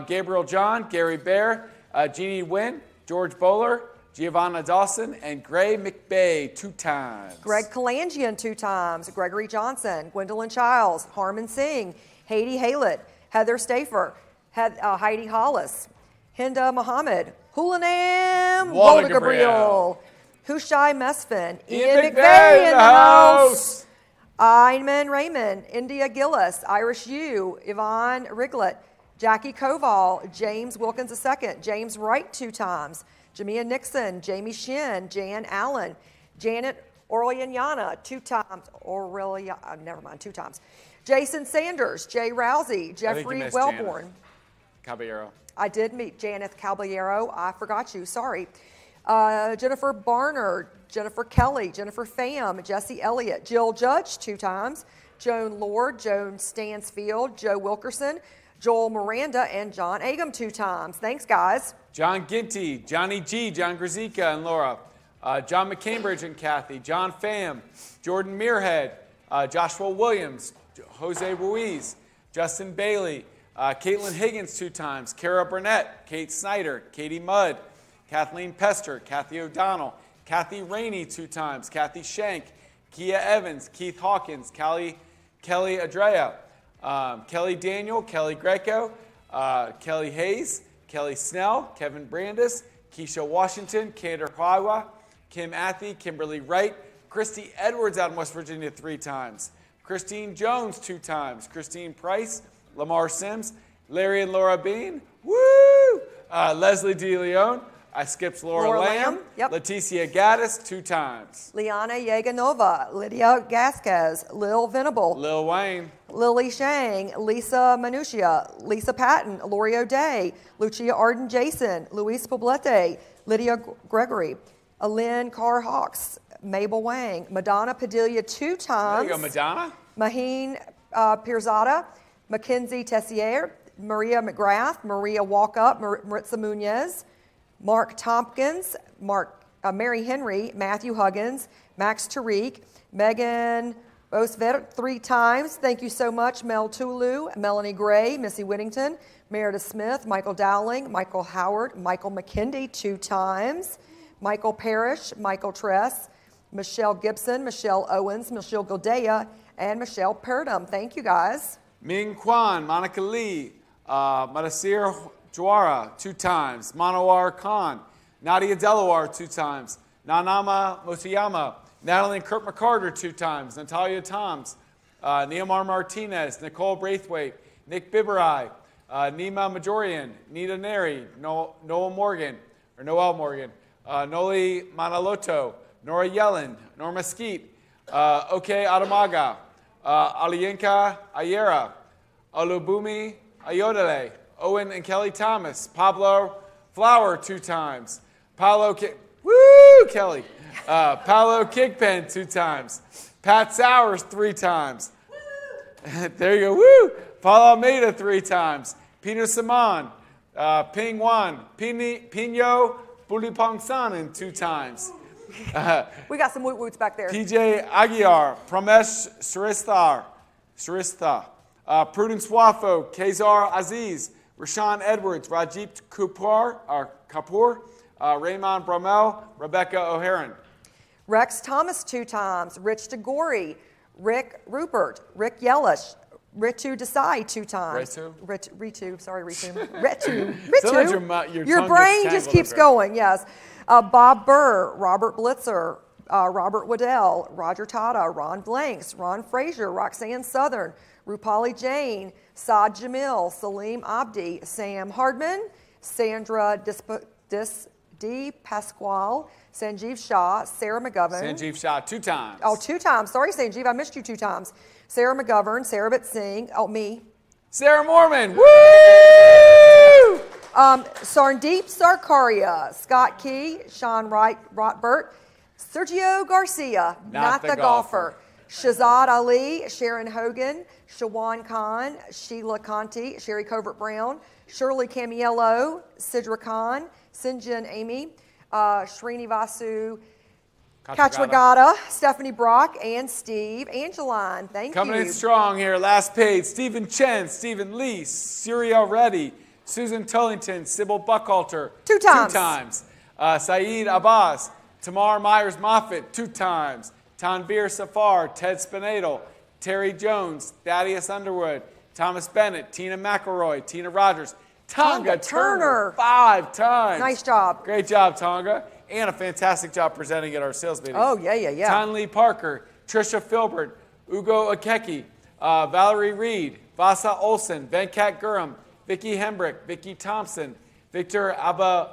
Gabriel John, Gary Bear, Jeannie Wynn, George Bowler, Giovanna Dawson, and Gray McBay 2 times. Greg Kalangian 2 times. Gregory Johnson, Gwendolyn Childs, Harmon Singh, Haiti Haylett, Heather Stafer, Heidi Hollis, Hinda Muhammad, Hulanam Walter Gabriel, Hushai Mesfin, Ian McVeigh in the house. Einman Raymond, India Gillis, Irish Yu, Yvonne Riglet, Jackie Koval, James Wilkins II, James Wright 2 times, Jamia Nixon, Jamie Shin, Jan Allen, Janet Orellana 2 times, never mind, 2 times, Jason Sanders, Jay Rousey, Jeffrey Wellborn. Caballero. I did meet Janeth Caballero. I forgot you, sorry. Jennifer Barnard, Jennifer Kelly, Jennifer Pham, Jesse Elliott, Jill Judge 2 times, Joan Lord, Joan Stansfield, Joe Wilkerson, Joel Miranda, and John Agam 2 times. Thanks, guys. John Ginty, Johnny G, John Grzika and Laura, John McCambridge and Kathy, John Pham, Jordan Muirhead, Joshua Williams, Jose Ruiz, Justin Bailey, Caitlin Higgins 2 times, Kara Burnett, Kate Snyder, Katie Mudd, Kathleen Pester, Kathy O'Donnell, Kathy Rainey 2 times, Kathy Shank, Kia Evans, Keith Hawkins, Kelly Adrea, Kelly Daniel, Kelly Greco, Kelly Hayes, Kelly Snell, Kevin Brandis, Keisha Washington, Kander Haiwa, Kim Athy, Kimberly Wright, Christy Edwards out in West Virginia 3 times, Christine Jones 2 times, Christine Price, Lamar Sims, Larry and Laura Bean, woo! Leslie DeLeon, I skipped Laura Lamb. Yep. Leticia Gaddis 2 times. Liana Yeganova, Lydia Gasquez, Lil Venable. Lil Wayne. Lily Shang, Lisa Minutia, Lisa Patton, Lori O'Day, Lucia Arden Jason, Luis Poblete, Lydia Gregory, Alyn Carr Hawks, Mabel Wang, Madonna Padilla 2 times. There you go, Madonna. Maheen Pirzada, Mackenzie Tessier, Maria McGrath, Maria Walkup, Maritza Munez, Mark Tompkins, Mary Henry, Matthew Huggins, Max Tariq, Megan Bosvet 3 times. Thank you so much. Mel Tulu, Melanie Gray, Missy Whittington, Meredith Smith, Michael Dowling, Michael Howard, Michael McKindy 2 times, Michael Parrish, Michael Tress, Michelle Gibson, Michelle Owens, Michelle Gildea, and Michelle Perdum. Thank you, guys. Ming Kwan, Monica Lee, Madasir Jawara 2 times, Manowar Khan, Nadia Delaware 2 times, Nanama Motoyama, Natalie and Kurt McCarter 2 times, Natalia Toms, Neomar Martinez, Nicole Braithwaite, Nick Biberai, Nima Majorian, Nita Neri, Noel Morgan, Noli Manaloto, Nora Yellen, Nora Mesquite, Oke Adamaga, Alienka Ayera, Olubumi Ayodele, Owen and Kelly Thomas, Pablo Flower 2 times, Paolo Kelly, Paolo Kigpen 2 times, Pat Sowers 3 times. There you go, woo! Paul Almeida 3 times, Pino Saman, Ping Wan, Pino Bulipongsanen 2 times. We got some woot woots back there. PJ Aguiar, Pramesh Shristha, Prudence Wafo, Kezar Aziz, Rashawn Edwards, Rajeep Kapoor, Raymond Bromell, Rebecca O'Haron. Rex Thomas 2 times, Rich DeGory, Rick Rupert, Rick Yellish, Ritu Desai 2 times. Ritu. Your brain just keeps going, yes. Bob Burr, Robert Blitzer, Robert Waddell, Roger Tata, Ron Blanks, Ron Frazier, Roxanne Southern, Rupali Jain, Saad Jamil, Salim Abdi, Sam Hardman, Sandra D. Pasquale, Sanjeev Shah, Sarah McGovern. Sanjeev Shah 2 times. Oh, 2 times. Sorry, Sanjeev, I missed you 2 times. Sarah McGovern, Sarah Bit Singh, me. Sarah Mormon, woo! Sarndeep Sarkaria, Scott Key, Sean Rotbert, Sergio Garcia, not the golfer. Shazad Ali, Sharon Hogan, Shawan Khan, Sheila Conti, Sherry Covert Brown, Shirley Camiello, Sidra Khan, Sinjin Amy, Srinivasu Kachwagata, Stephanie Brock, and Steve Angeline. Thank you. Coming in strong here. Last page. Stephen Chen, Stephen Lee, Suriel Reddy, Susan Tullington, Sybil Buckhalter. 2 times. 2 times. Saeed Abbas, Tamar Myers Moffitt. 2 times. Tanvir Safar, Ted Spinatel, Terry Jones, Thaddeus Underwood, Thomas Bennett, Tina McElroy, Tina Rogers, Tonga Turner 5 times. Nice job. Great job, Tonga. And a fantastic job presenting at our sales meeting. Oh, yeah. Ton Lee Parker, Trisha Filbert, Ugo Akeki, Valerie Reed, Vasa Olsen, Venkat Guram, Vicky Hembrick, Vicky Thompson, Victor Abdanor.